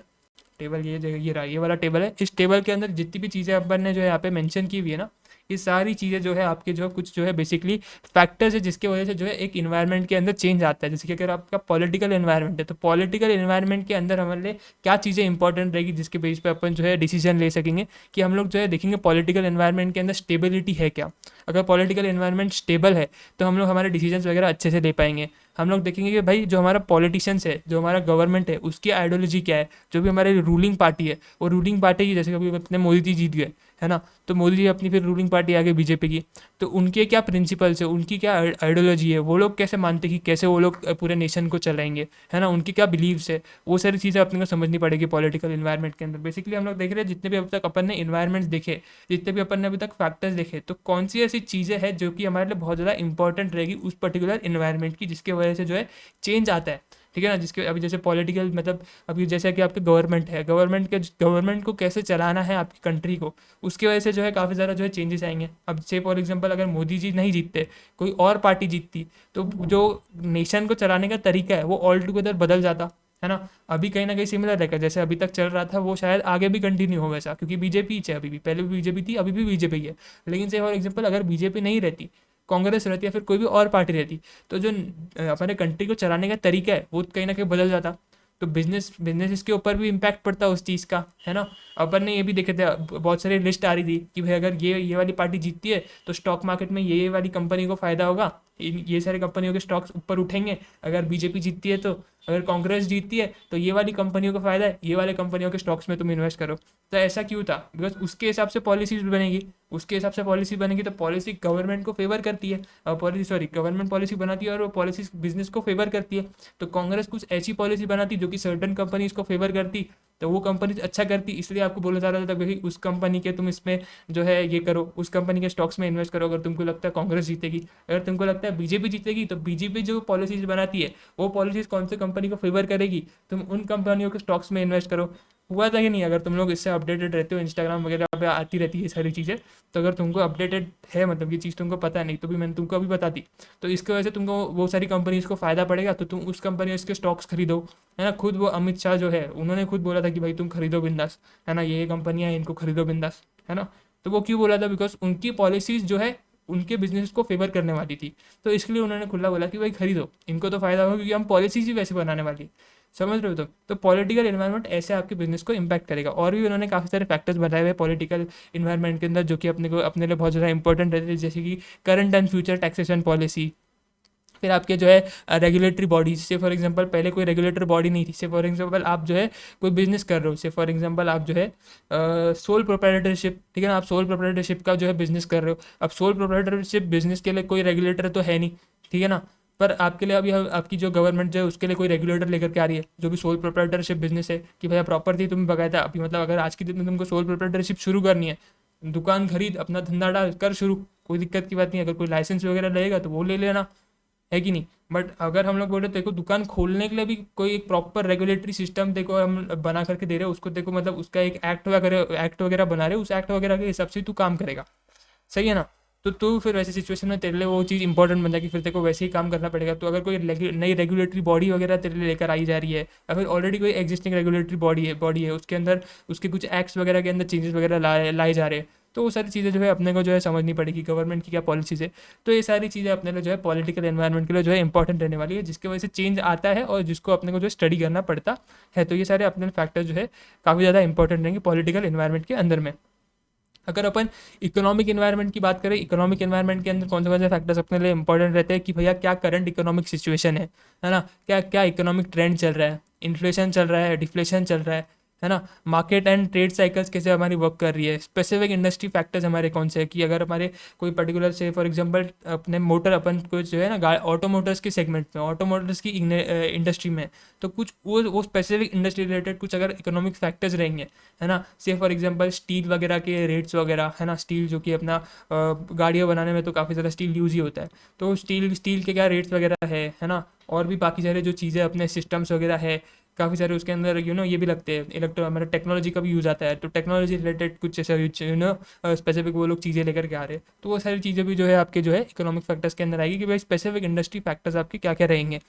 टेबल ये रहा, ये वाला टेबल है। इस टेबल के अंदर जितनी भी चीज़ें अपन ने जो है यहाँ पे मेंशन की हुई है ना, ये सारी चीज़ें जो है आपके जो कुछ जो है बेसिकली फैक्टर्स है जिसके वजह से जो है एक इन्वायरमेंट के अंदर चेंज आता है। जैसे कि अगर आपका पॉलिटिकल इन्वायरमेंट है, तो पॉलिटिकल इन्वायरमेंट के अंदर हमारे लिए क्या चीज़ें इंपॉर्टेंट रहेगी जिसके बेस पे अपन जो है डिसीजन ले सकेंगे, कि हम लोग जो है देखेंगे पॉलिटिकल इन्वायरमेंट के अंदर स्टेबिलिटी है क्या। अगर पॉलिटिकल इन्वायरमेंट स्टेबल है तो हम लोग हमारे डिसीजंस वगैरह अच्छे से ले पाएंगे। हम लोग देखेंगे कि भाई जो हमारा पॉलिटिशियंस है, जो हमारा गवर्नमेंट है, उसकी आइडियोलॉजी क्या है। जो भी हमारी रूलिंग पार्टी है, वो रूलिंग पार्टी की, जैसे कभी अपने मोदी जी जीत गए है ना, तो मोदी जी अपनी फिर रूलिंग पार्टी आ गई बीजेपी की, तो उनके क्या प्रिंसिपल्स है, उनकी क्या आइडियोलॉजी है, वो लोग कैसे मानते हैं कि कैसे वो लोग पूरे नेशन को चलाएंगे, है ना, उनकी क्या बिलीव्स है, वो सारी चीज़ें अपने को समझनी पड़ेगी पॉलिटिकल इन्वायरमेंट के अंदर। बेसिकली हम लोग देख रहे हैं जितने भी अब तक अपन ने इन्वायरमेंट्स देखे, जितने भी अपन ने अभी तक फैक्टर्स देखे, तो कौन सी ऐसी चीज़ें हैं जो कि हमारे लिए बहुत ज़्यादा इंपॉर्टेंट रहेगी उस पर्टिकुलर इन्वायरमेंट की, जिसके वजह से जो है चेंज आता है। ठीक है ना, जिसके अभी जैसे पॉलिटिकल मतलब अभी जैसे कि आपके गवर्नमेंट है, गवर्नमेंट को कैसे चलाना है आपकी कंट्री को, उसकी वजह से जो है काफ़ी ज़्यादा जो है चेंजेस आएंगे। अब से फॉर एग्जांपल अगर मोदी जी नहीं जीतते, कोई और पार्टी जीतती, तो जो नेशन को चलाने का तरीका है वो ऑल टुगेदर बदल जाता, है ना। अभी कहीं ना कहीं सिमिलर रहेगा, जैसे अभी तक चल रहा था वो शायद आगे भी कंटिन्यू हो वैसा, क्योंकि बीजेपी है अभी भी, पहले भी बीजेपी थी, अभी भी बीजेपी है। लेकिन से फॉर एग्जाम्पल अगर बीजेपी नहीं रहती, कांग्रेस रहती या फिर कोई भी और पार्टी रहती, तो जो अपने कंट्री को चलाने का तरीका है वो कहीं ना कहीं बदल जाता। तो बिजनेस के ऊपर भी इम्पैक्ट पड़ता उस चीज़ का, है ना। अपन ने ये भी देखे थे, बहुत सारी लिस्ट आ रही थी कि भाई अगर ये वाली पार्टी जीतती है तो स्टॉक मार्केट में ये वाली कंपनी को फ़ायदा होगा, ये सारी कंपनियों के स्टॉक्स ऊपर उठेंगे। अगर बीजेपी जीतती है तो, अगर कांग्रेस जीतती है तो ये वाली कंपनियों को फ़ायदा है, ये वाले कंपनियों के स्टॉक्स में तुम इन्वेस्ट करो। तो ऐसा क्यों था, बिकॉज उसके हिसाब से पॉलिसीज बनेगी, उसके हिसाब से पॉलिसी बनेगी, तो पॉलिसी गवर्नमेंट को फेवर करती है, गवर्नमेंट पॉलिसी बनाती है और वो पॉलिसी बिजनेस को फेवर करती है। तो कांग्रेस कुछ ऐसी पॉलिसी बनाती जो कि सर्टन कंपनीज को फेवर करती, तो वो कंपनी अच्छा करती, इसलिए आपको बोला जा रहा था भाई उस कंपनी के तुम इसमें जो है ये करो, उस कंपनी के स्टॉक्स में इन्वेस्ट करो अगर तुमको लगता है कांग्रेस जीतेगी। अगर तुमको लगता है बीजेपी जीतेगी, तो बीजेपी जो पॉलिसीज बनाती है वो पॉलिसीज कौन से कंपनी को फेवर करेगी, तुम उन कंपनियों के स्टॉक्स में इन्वेस्ट करो। हुआ था कि नहीं, अगर तुम लोग इससे अपडेटेड रहते हो, इंस्टाग्राम वगैरह पे आती रहती है सारी चीज़ें, तो अगर तुमको अपडेटेड है, मतलब ये चीज़ तुमको पता है, नहीं तो भी मैंने तुमको अभी बता दी, तो इसकी वजह से तुमको वो सारी कंपनीज को फ़ायदा पड़ेगा, तो तुम उस कंपनी के स्टॉक्स खरीदो, है ना। खुद वो अमित शाह जो है उन्होंने खुद बोला था कि भाई तुम खरीदो बिंदास, है ना, ये कंपनियाँ इनको खरीदो बिंदास, है ना। तो वो क्यों बोला था, बिकॉज उनकी पॉलिसीज़ जो है उनके बिजनेस को फेवर करने वाली थी, तो इसलिए उन्होंने खुला बोला कि भाई खरीदो, इनको तो फ़ायदा होगा क्योंकि हम पॉलिसीज ही वैसे बनाने वाली है। समझ रहे हो तुम, तो पॉलिटिकल इन्वायरमेंट ऐसे आपके बिजनेस को इम्पैक्ट करेगा। और भी उन्होंने काफ़ी सारे फैक्टर्स बताए हुए पॉलिटिकल इन्वायरमेंट के अंदर, जो कि अपने लिए बहुत ज़्यादा इंपॉर्टेंट रहते हैं, जैसे कि current and future taxation policy. फिर आपके जो है रेगुलेटरी बॉडीज, से फॉर एग्जांपल पहले कोई रेगुलेटरी बॉडी नहीं थी। से फॉर एग्जांपल आप जो है कोई बिजनेस कर रहे हो, से फॉर एग्जांपल आप जो है सोल प्रोप्राइटरशिप, ठीक है ना, आप सोल प्रोप्राइटरशिप का जो है बिजनेस कर रहे हो। अब सोल प्रोप्राइटरशिप बिजनेस के लिए कोई रेगुलेटर तो है नहीं, ठीक है ना, पर आपके लिए अभी आपकी जो गवर्नमेंट जो है उसके लिए कोई रेगुलेटर लेकर के आ रही है, जो भी सोल प्रोप्राइटरशिप बिजनेस है, कि भैया प्रॉपर थी तुम बकायदा अभी, मतलब अगर आज की दिन में तुमको सोल प्रोप्राइटरशिप शुरू करनी है, दुकान खरीद, अपना धंधा डाल कर शुरू, कोई दिक्कत की बात नहीं। अगर कोई लाइसेंस वगैरह लगेगा तो वो ले लेना, है कि नहीं। बट अगर हम लोग बोल रहे देखो दुकान खोलने के लिए भी कोई एक प्रॉपर रेगुलेटरी सिस्टम देखो हम बना करके दे रहे हो उसको, देखो मतलब उसका एक एक्ट वगैरह बना रहे हो, उस एक्ट वगैरह के हिसाब से तू काम करेगा, सही है ना। तो तू फिर वैसी सिचुएशन में तेरे लिए वो चीज़ इंपॉर्टेंट बन जाएगी, फिर तेरे को वैसे ही काम करना पड़ेगा। तो अगर कोई नई रेगुलेटरी बॉडी वगैरह तेरे लिए लेकर आई जा रही है, या फिर ऑलरेडी कोई एग्जिस्टिंग रेगुलेटरी बॉडी है उसके अंदर उसके कुछ एक्ट्स वगैरह के अंदर चेंजेस वगैरह लाए जा रहे हैं, तो वो सारी चीज़ें जो है अपने को जो है समझनी पड़ेगी, गवर्नमेंट की क्या पॉलिसीज़ है। तो ये सारी चीज़ें अपने लिए जो है पॉलिटिकल एनवायरनमेंट के लिए जो है इंपॉर्टेंट रहने वाली है, जिसकी वजह से चेंज आता है और जिसको अपने को जो स्टडी करना पड़ता है। तो ये सारे अपने फैक्टर जो है काफ़ी ज़्यादा इंपॉर्टेंट रहेंगे पॉलिटिकल एनवायरनमेंट के अंदर में। अगर अपन इकोनॉमिक इन्वायरमेंट की बात करें, इकोनॉमिक इन्वायरमेंट के अंदर कौन से फैक्टर्स अपने लिए इंपॉर्टेंट रहते हैं, कि भैया क्या करंट इकोनॉमिक सिचुएशन है ना, क्या क्या इकोनॉमिक ट्रेंड चल रहा है, इन्फ्लेशन चल रहा है, डिफ्लेशन चल रहा है ना, मार्केट एंड ट्रेड साइकिल्स कैसे हमारी वर्क कर रही है, स्पेसिफिक इंडस्ट्री फैक्टर्स हमारे कौन से हैं, कि अगर हमारे कोई पर्टिकुलर से फॉर एग्जांपल अपने मोटर अपन को जो है ना ऑटो मोटर्स के सेगमेंट में, ऑटो मोटर्स की इंडस्ट्री में, तो कुछ वो स्पेसिफिक इंडस्ट्री रिलेटेड कुछ अगर इकोनॉमिक फैक्टर्स रहेंगे, है ना, से फॉर एग्जांपल स्टील वगैरह के रेट्स वगैरह, है ना, स्टील जो कि अपना गाड़ियाँ बनाने में तो काफ़ी ज़्यादा स्टील यूज़ ही होता है, तो स्टील के क्या रेट्स वगैरह है ना, और भी बाकी सारे जो चीज़ें अपने सिस्टम्स वगैरह है काफ़ी सारे उसके अंदर ये भी लगते हैं, हमारा टेक्नोलॉजी का भी यूज़ आता है, तो टेक्नोलॉजी रिलेटेड कुछ ऐसा स्पेसिफिक वो लोग चीज़ें लेकर के आ रहे हैं, तो वो सारी चीज़ें भी जो है आपके जो है इकोनॉमिक फैक्टर्स के अंदर आएगी, कि भाई स्पेसिफिक इंडस्ट्री फैक्टर्स आपके क्या क्या रहेंगे,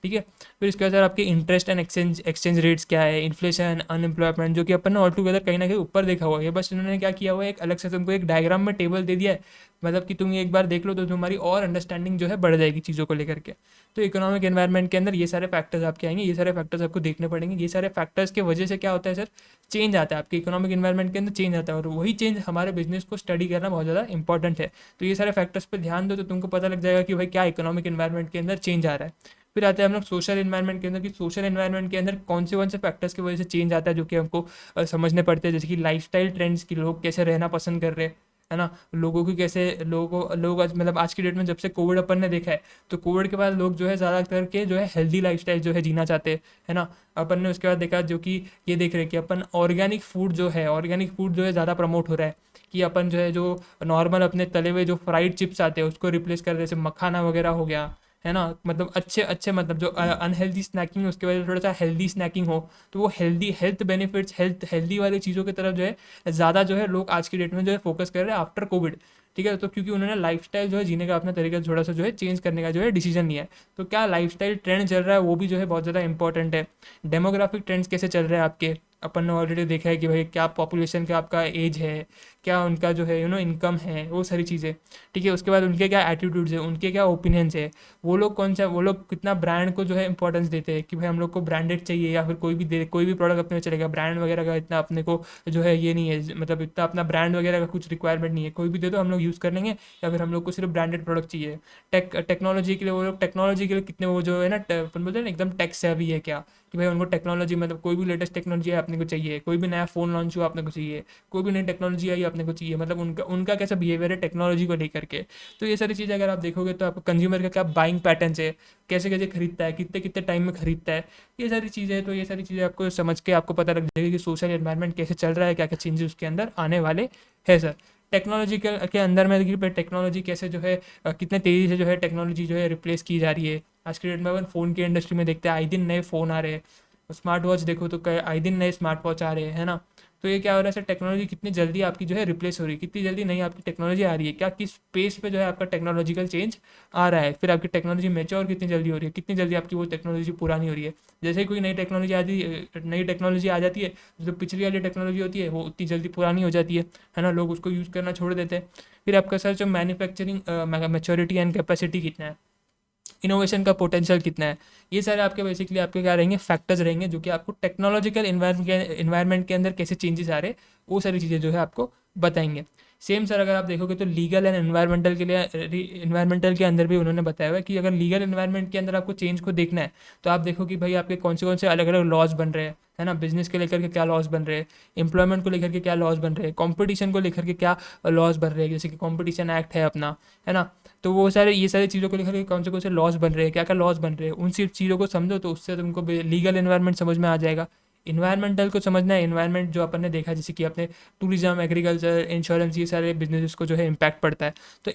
ठीक है। फिर इसके बाद सर आपके इंटरेस्ट एंड एक्सचेंज रेट्स क्या है, इन्फ्लेशन, अनएम्प्लॉयमेंट, जो कि अपन ने ऑल टुगेदर कहीं ना कहीं ऊपर देखा हुआ है। बस इन्होंने क्या किया हुआ है, एक अलग से तुमको एक डायग्राम में टेबल दे दिया है, मतलब कि तुम ये एक बार देख लो तो तुम्हारी और अंडरस्टैंडिंग जो है बढ़ जाएगी चीज़ों को लेकर के। तो इकोनॉमिक एनवायरनमेंट के अंदर ये सारे फैक्टर्स आपके आएंगे, ये सारे फैक्टर्स आपको देखने पड़ेंगे। ये सारे फैक्टर्स की वजह से क्या होता है सर, चेंज आता है आपके इकोनॉमिक एनवायरनमेंट के अंदर, चेंज आता है, और वही चेंज हमारे बिजनेस को स्टडी करना बहुत ज़्यादा इंपॉर्टेंट है। तो ये सारे फैक्टर्स पर ध्यान दो तो तुमको पता लग जाएगा कि भाई क्या इकोनॉमिक एनवायरनमेंट के अंदर चेंज आ रहा है। फिर आते हैं हम लोग सोशल एनवायरनमेंट के अंदर, कि सोशल एनवायरनमेंट के अंदर कौन से फैक्टर्स की वजह से चेंज आता है जो कि हमको समझने पड़ते हैं, जैसे कि लाइफस्टाइल ट्रेंड्स, की लोग कैसे रहना पसंद कर रहे हैं, है ना। लोगों की कैसे लोग आज मतलब आज की डेट में जब से कोविड अपन ने देखा है, तो कोविड के बाद लोग जो है ज़्यादातर के जो है हेल्दी लाइफस्टाइल जो है जीना चाहते हैं, है ना। अपन ने उसके बाद देखा जो कि ये देख रहे हैं कि अपन ऑर्गेनिक फूड जो है ज़्यादा प्रमोट हो रहा है, कि अपन जो है जो नॉर्मल अपने तले हुए जो फ्राइड चिप्स आते हैं उसको रिप्लेस कर रहे, जैसे मखाना वगैरह हो गया, है ना। मतलब अच्छे अच्छे मतलब जो अनहेल्दी स्नैकिंग है उसके वजह से थोड़ा सा हेल्दी स्नैकिंग हो, तो वो हेल्थ बेनिफिट्स, हेल्दी वाली चीज़ों की तरफ जो है ज़्यादा जो है लोग आज की डेट में जो है फोकस कर रहे हैं आफ्टर कोविड। ठीक है, तो क्योंकि उन्होंने लाइफस्टाइल जो है जीने का अपना तरीका थोड़ा सा जो है चेंज करने का जो है डिसीजन लिया है। तो क्या लाइफस्टाइल ट्रेंड चल रहा है वो भी जो है बहुत ज़्यादा इंपॉर्टेंट है। डेमोग्राफिक ट्रेंड्स कैसे चल रहे हैं आपके, अपन ने ऑलरेडी देखा है कि भाई क्या पॉपुलेशन का आपका एज है, क्या उनका जो है इनकम है, वो सारी चीज़ें। ठीक है, उसके बाद उनके क्या एटीट्यूड्स है, उनके क्या ओपिनियंस है, वो लोग कितना ब्रांड को जो है इंपॉर्टेंस देते हैं, कि भाई हम लोग को ब्रांडेड चाहिए, या फिर कोई भी प्रोडक्ट अपने में चलेगा, ब्रांड वगैरह का इतना अपने को जो है ये नहीं है, मतलब इतना अपना ब्रांड वगैरह का कुछ रिक्वायरमेंट नहीं है, कोई भी दे दो हम लोग यूज़ कर लेंगे, या फिर हम लोग को सिर्फ ब्रांडेड प्रोडक्ट चाहिए। टेक्नोलॉजी के लिए वो लोग टेक्नोलॉजी के लिए कितने वो जो है ना अपन बोलते हैं ना एकदम टेक सेवी है क्या, कि भाई उनको टेक्नोलॉजी मतलब कोई भी लेटेस्ट टेक्नोलॉजी है अपने को चाहिए, कोई भी नया फ़ोन लॉन्च हुआ अपने को चाहिए, कोई भी नई टेक्नोलॉजी आई अपने को चाहिए, मतलब उनका उनका कैसा बिहेवियर है टेक्नोलॉजी को लेकर के। तो ये सारी चीज़ें अगर आप देखोगे तो आपको कंज्यूमर का क्या बाइंग पैटर्न्स है, कैसे कैसे खरीदता है, कितने कितने टाइम में खरीदता है, ये सारी चीज़ें। तो ये सारी चीज़ें आपको समझ के आपको पता लग जाएगी कि सोशल एनवायरनमेंट कैसे चल रहा है, क्या क्या चेंजेस उसके अंदर आने वाले हैं सर। टेक्नोलॉजी के अंदर में देखिए टेक्नोलॉजी कैसे जो है कितने तेज़ी से जो है टेक्नोलॉजी जो है रिप्लेस की जा रही है। आज के डेट में अपन फ़ोन की इंडस्ट्री में देखते हैं आए दिन नए फ़ोन आ रहे हैं, स्मार्ट वॉच देखो तो आए दिन नए स्मार्ट वॉच आ रहे हैं, है ना। तो ये क्या हो रहा है सर, टेक्नोलॉजी कितनी जल्दी आपकी जो है रिप्लेस हो रही है, कितनी जल्दी नई आपकी टेक्नोलॉजी आ रही है, क्या किस पेस पे जो है आपका टेक्नोलॉजिकल चेंज आ रहा है, फिर आपकी टेक्नोलॉजी मैच्योर कितनी जल्दी हो रही है, कितनी जल्दी आपकी वो टेक्नोलॉजी पुरानी हो रही है। जैसे ही कोई नई टेक्नोलॉजी आ जाती है, जो पिछली वाली टेक्नोलॉजी होती है वो उतनी जल्दी पुरानी हो जाती है ना, लोग उसको यूज़ करना छोड़ देते हैं। फिर आपका सर जो मैन्युफैक्चरिंग मैच्योरिटी एंड कैपेसिटी कितना है, इनोवेशन का पोटेंशियल कितना है, ये सारे आपके बेसिकली आपके क्या रहेंगे, फैक्टर्स रहेंगे, जो कि आपको टेक्नोलॉजिकल इन्वायरमेंट के अंदर कैसे चेंजेस आ रहे हैं वो सारी चीज़ें जो है आपको बताएंगे। सेम सर अगर आप देखोगे तो लीगल एंड एनवायरमेंटल के लिए इन्वायरमेंटल के अंदर भी उन्होंने बताया हुआ है कि अगर लीगल एनवायरमेंट के अंदर आपको चेंज को देखना है तो आप देखो कि भाई आपके कौन से अलग अलग लॉज बन रहे हैं, है ना। बिजनेस के लेकर के क्या लॉज बन रहे हैं, एम्प्लॉयमेंट को लेकर के क्या लॉज बन रहे हैं, कंपटीशन को लेकर के क्या लॉज बन रहे हैं, जैसे कि कंपटीशन एक्ट है अपना, है ना। तो वो सारे ये सारी चीज़ों को लेकर के कौन से लॉज बन रहे हैं, क्या क्या लॉज बन रहे हैं, उन सब चीज़ों को समझो तो उससे तुमको लीगल एनवायरनमेंट समझ में आ जाएगा। इन्वायरमेंटल को समझना है, इन्वायरमेंट जो अपन ने देखा जैसे कि अपने टूरिज्म, एग्रीकल्चर, इंश्योरेंस, ये सारे बिजनेसेस को जो है इम्पैक्ट पड़ता है। तो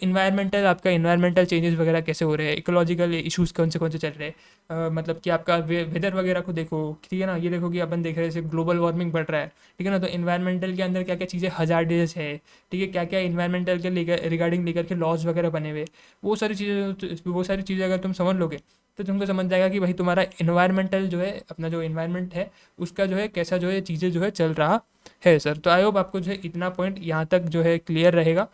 आपका इन्वायरमेंटल चेंजेस वगैरह कैसे हो रहे हैं, इकोलॉजिकल इशूज़ कौन से चल रहे हैं, मतलब कि आपका वेदर वगैरह को देखो, ठीक है ना। ये देखो कि अपन देख रहे हैं जैसे ग्लोबल वार्मिंग बढ़ रहा है, ठीक है ना। तो इन्वायरमेंटल के अंदर क्या क्या चीज़ें हजार्डियस है, ठीक है, क्या क्या इन्वायरमेंटल के रिगार्डिंग लेकर के लॉज वगैरह बने हुए, वो सारी चीज़ें अगर तुम समझ लोगे तो तुमको समझ जाएगा कि भाई तुम्हारा इन्वायरमेंटल जो है, अपना जो इन्वायरमेंट है उसका जो है कैसा जो है चीज़ें जो है चल रहा है सर। तो आई होप आपको जो है इतना पॉइंट यहाँ तक जो है क्लियर रहेगा।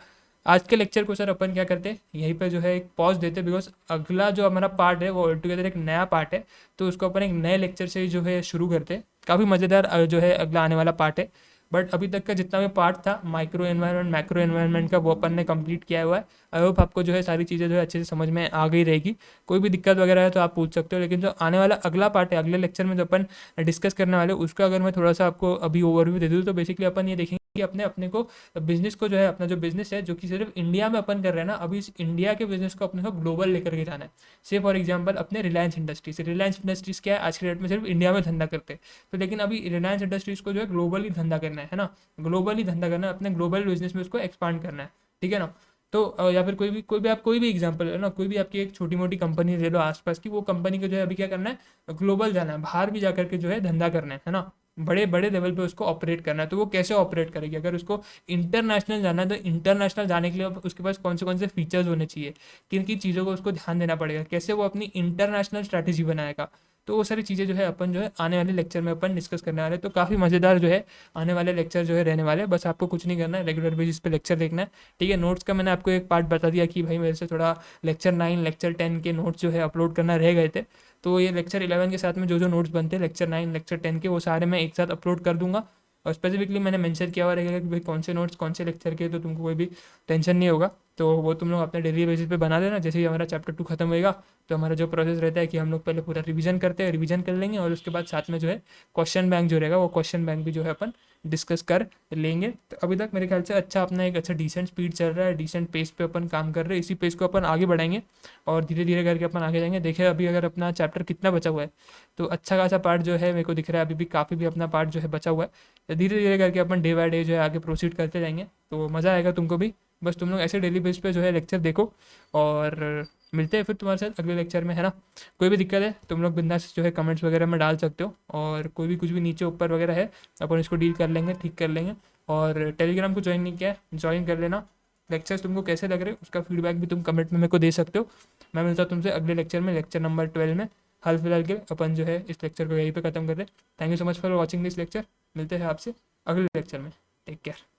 आज के लेक्चर को सर अपन क्या करते हैं, यहीं पे जो है एक पॉज देते, बिकॉज अगला जो हमारा पार्ट है वो ऑल टुगेदर एक नया पार्ट है, तो उसको अपन एक नए लेक्चर से जो है शुरू करते हैं। काफ़ी मज़ेदार जो है अगला आने वाला पार्ट है, बट अभी तक का जितना भी पार्ट था माइक्रो एनवायरनमेंट, मैक्रो एनवायरनमेंट का, वो अपन ने कंप्लीट किया हुआ है। आई होप आपको जो है सारी चीज़ें जो है अच्छे से समझ में आ गई रहेगी। कोई भी दिक्कत वगैरह है तो आप पूछ सकते हो, लेकिन जो आने वाला अगला पार्ट है, अगले लेक्चर में जो अपन डिस्कस करने वाले, उसका अगर मैं थोड़ा सा आपको अभी ओवरव्यू दे दूँ तो बेसिकली अपन ये देखेंगे कि अपने को बिजनेस को जो है, अपना जो बिजनेस है जो कि सिर्फ इंडिया में अपन कर रहे हैं ना, अभी इस इंडिया के बिजनेस को अपने को ग्लोबल लेकर के जाना है। से फॉर एग्जांपल अपने रिलायंस इंडस्ट्रीज क्या है, आज के डेट में सिर्फ इंडिया में धंधा करते हैं, तो लेकिन अभी रिलायंस इंडस्ट्रीज को जो है ग्लोबली धंधा करना है ना, ग्लोबली धंधा करना है, अपने ग्लोबल बिजनेस में उसको एक्सपांड करना है, ठीक है ना। तो या फिर कोई भी एग्जांपल है ना, कोई भी आपकी एक छोटी मोटी कंपनी ले लो आसपास की, वो कंपनी को जो है अभी क्या करना है, ग्लोबल जाना है, बाहर भी जा करके जो है धंधा करना है ना। बड़े बड़े लेवल पे उसको ऑपरेट करना है, तो वो कैसे ऑपरेट करेगी? अगर उसको इंटरनेशनल जाना है तो इंटरनेशनल जाने के लिए उसके पास कौन से फीचर्स होने चाहिए, किन किन चीज़ों को उसको ध्यान देना पड़ेगा, कैसे वो अपनी इंटरनेशनल स्ट्रैटेजी बनाएगा। तो वो सारी चीज़ें जो है अपन जो है आने वाले लेक्चर में अपन डिस्कस करने वाले हैं। तो काफ़ी मज़ेदार जो है आने वाले लेक्चर जो है रहने वाले हैं। बस आपको कुछ नहीं करना है, रेगुलर बेसिस पे लेक्चर देखना है, ठीक है। नोट्स का मैंने आपको एक पार्ट बता दिया कि भाई मेरे से थोड़ा लेक्चर 9 लेक्चर 10 के नोट्स जो है अपलोड करना रह गए थे। तो ये लेक्चर 11 के साथ में जो जो नोट्स बनते हैं लेक्चर 9 लेक्चर 10 के, वो सारे मैं एक साथ अपलोड कर दूंगा। और स्पेसिफिकली मैंने मेंशन किया हुआ रहेगा कि भाई कौन से नोट्स कौन से लेक्चर के, तो तुमको कोई भी टेंशन नहीं होगा। तो वो तुम लोग अपने डेली बेसिस पे बना देना। जैसे ही हमारा चैप्टर 2 खत्म होएगा तो हमारा जो प्रोसेस रहता है कि हम लोग पहले पूरा रिवीजन करते हैं, रिवीजन कर लेंगे, और उसके बाद साथ में जो है क्वेश्चन बैंक जो रहेगा वो क्वेश्चन बैंक भी जो है अपन डिस्कस कर लेंगे। तो अभी तक मेरे ख्याल से अच्छा अपना एक अच्छा डिसेंट स्पीड चल रहा है, डिसेंट पेस पे अपन काम कर रहे हैं। इसी पेस को अपन आगे बढ़ाएंगे और धीरे धीरे करके अपन आगे जाएंगे। देखिए अभी अगर अपना चैप्टर कितना बचा हुआ है, तो अच्छा खासा पार्ट जो है मेरे को दिख रहा है अभी भी, काफ़ी भी अपना पार्ट जो है बचा हुआ है। तो धीरे धीरे करके अपन डे बाय डे जो है आगे प्रोसीड करते जाएंगे, तो मज़ा आएगा तुमको भी। बस तुम लोग ऐसे डेली बेस पे जो है लेक्चर देखो, और मिलते हैं फिर तुम्हारे साथ अगले लेक्चर में, है ना। कोई भी दिक्कत है तुम लोग बिंदास जो है कमेंट्स वगैरह में डाल सकते हो, और कोई भी कुछ भी नीचे ऊपर वगैरह है अपन इसको डील कर लेंगे, ठीक कर लेंगे। और टेलीग्राम को ज्वाइन नहीं किया है, ज्वाइन कर लेना। लेक्चर्स तुमको कैसे लग रहे हैं उसका फीडबैक भी तुम कमेंट में मेरे को दे सकते हो। मैं मिलता हूँ तुमसे अगले लेक्चर में, लेक्चर नंबर 12 में। हाल फिलहाल के अपन जो है इस लेक्चर को यहीं पे ख़त्म कर रहे हैं। Thank you so much for watching this lecture. मिलते हैं आपसे अगले लेक्चर में। Take care.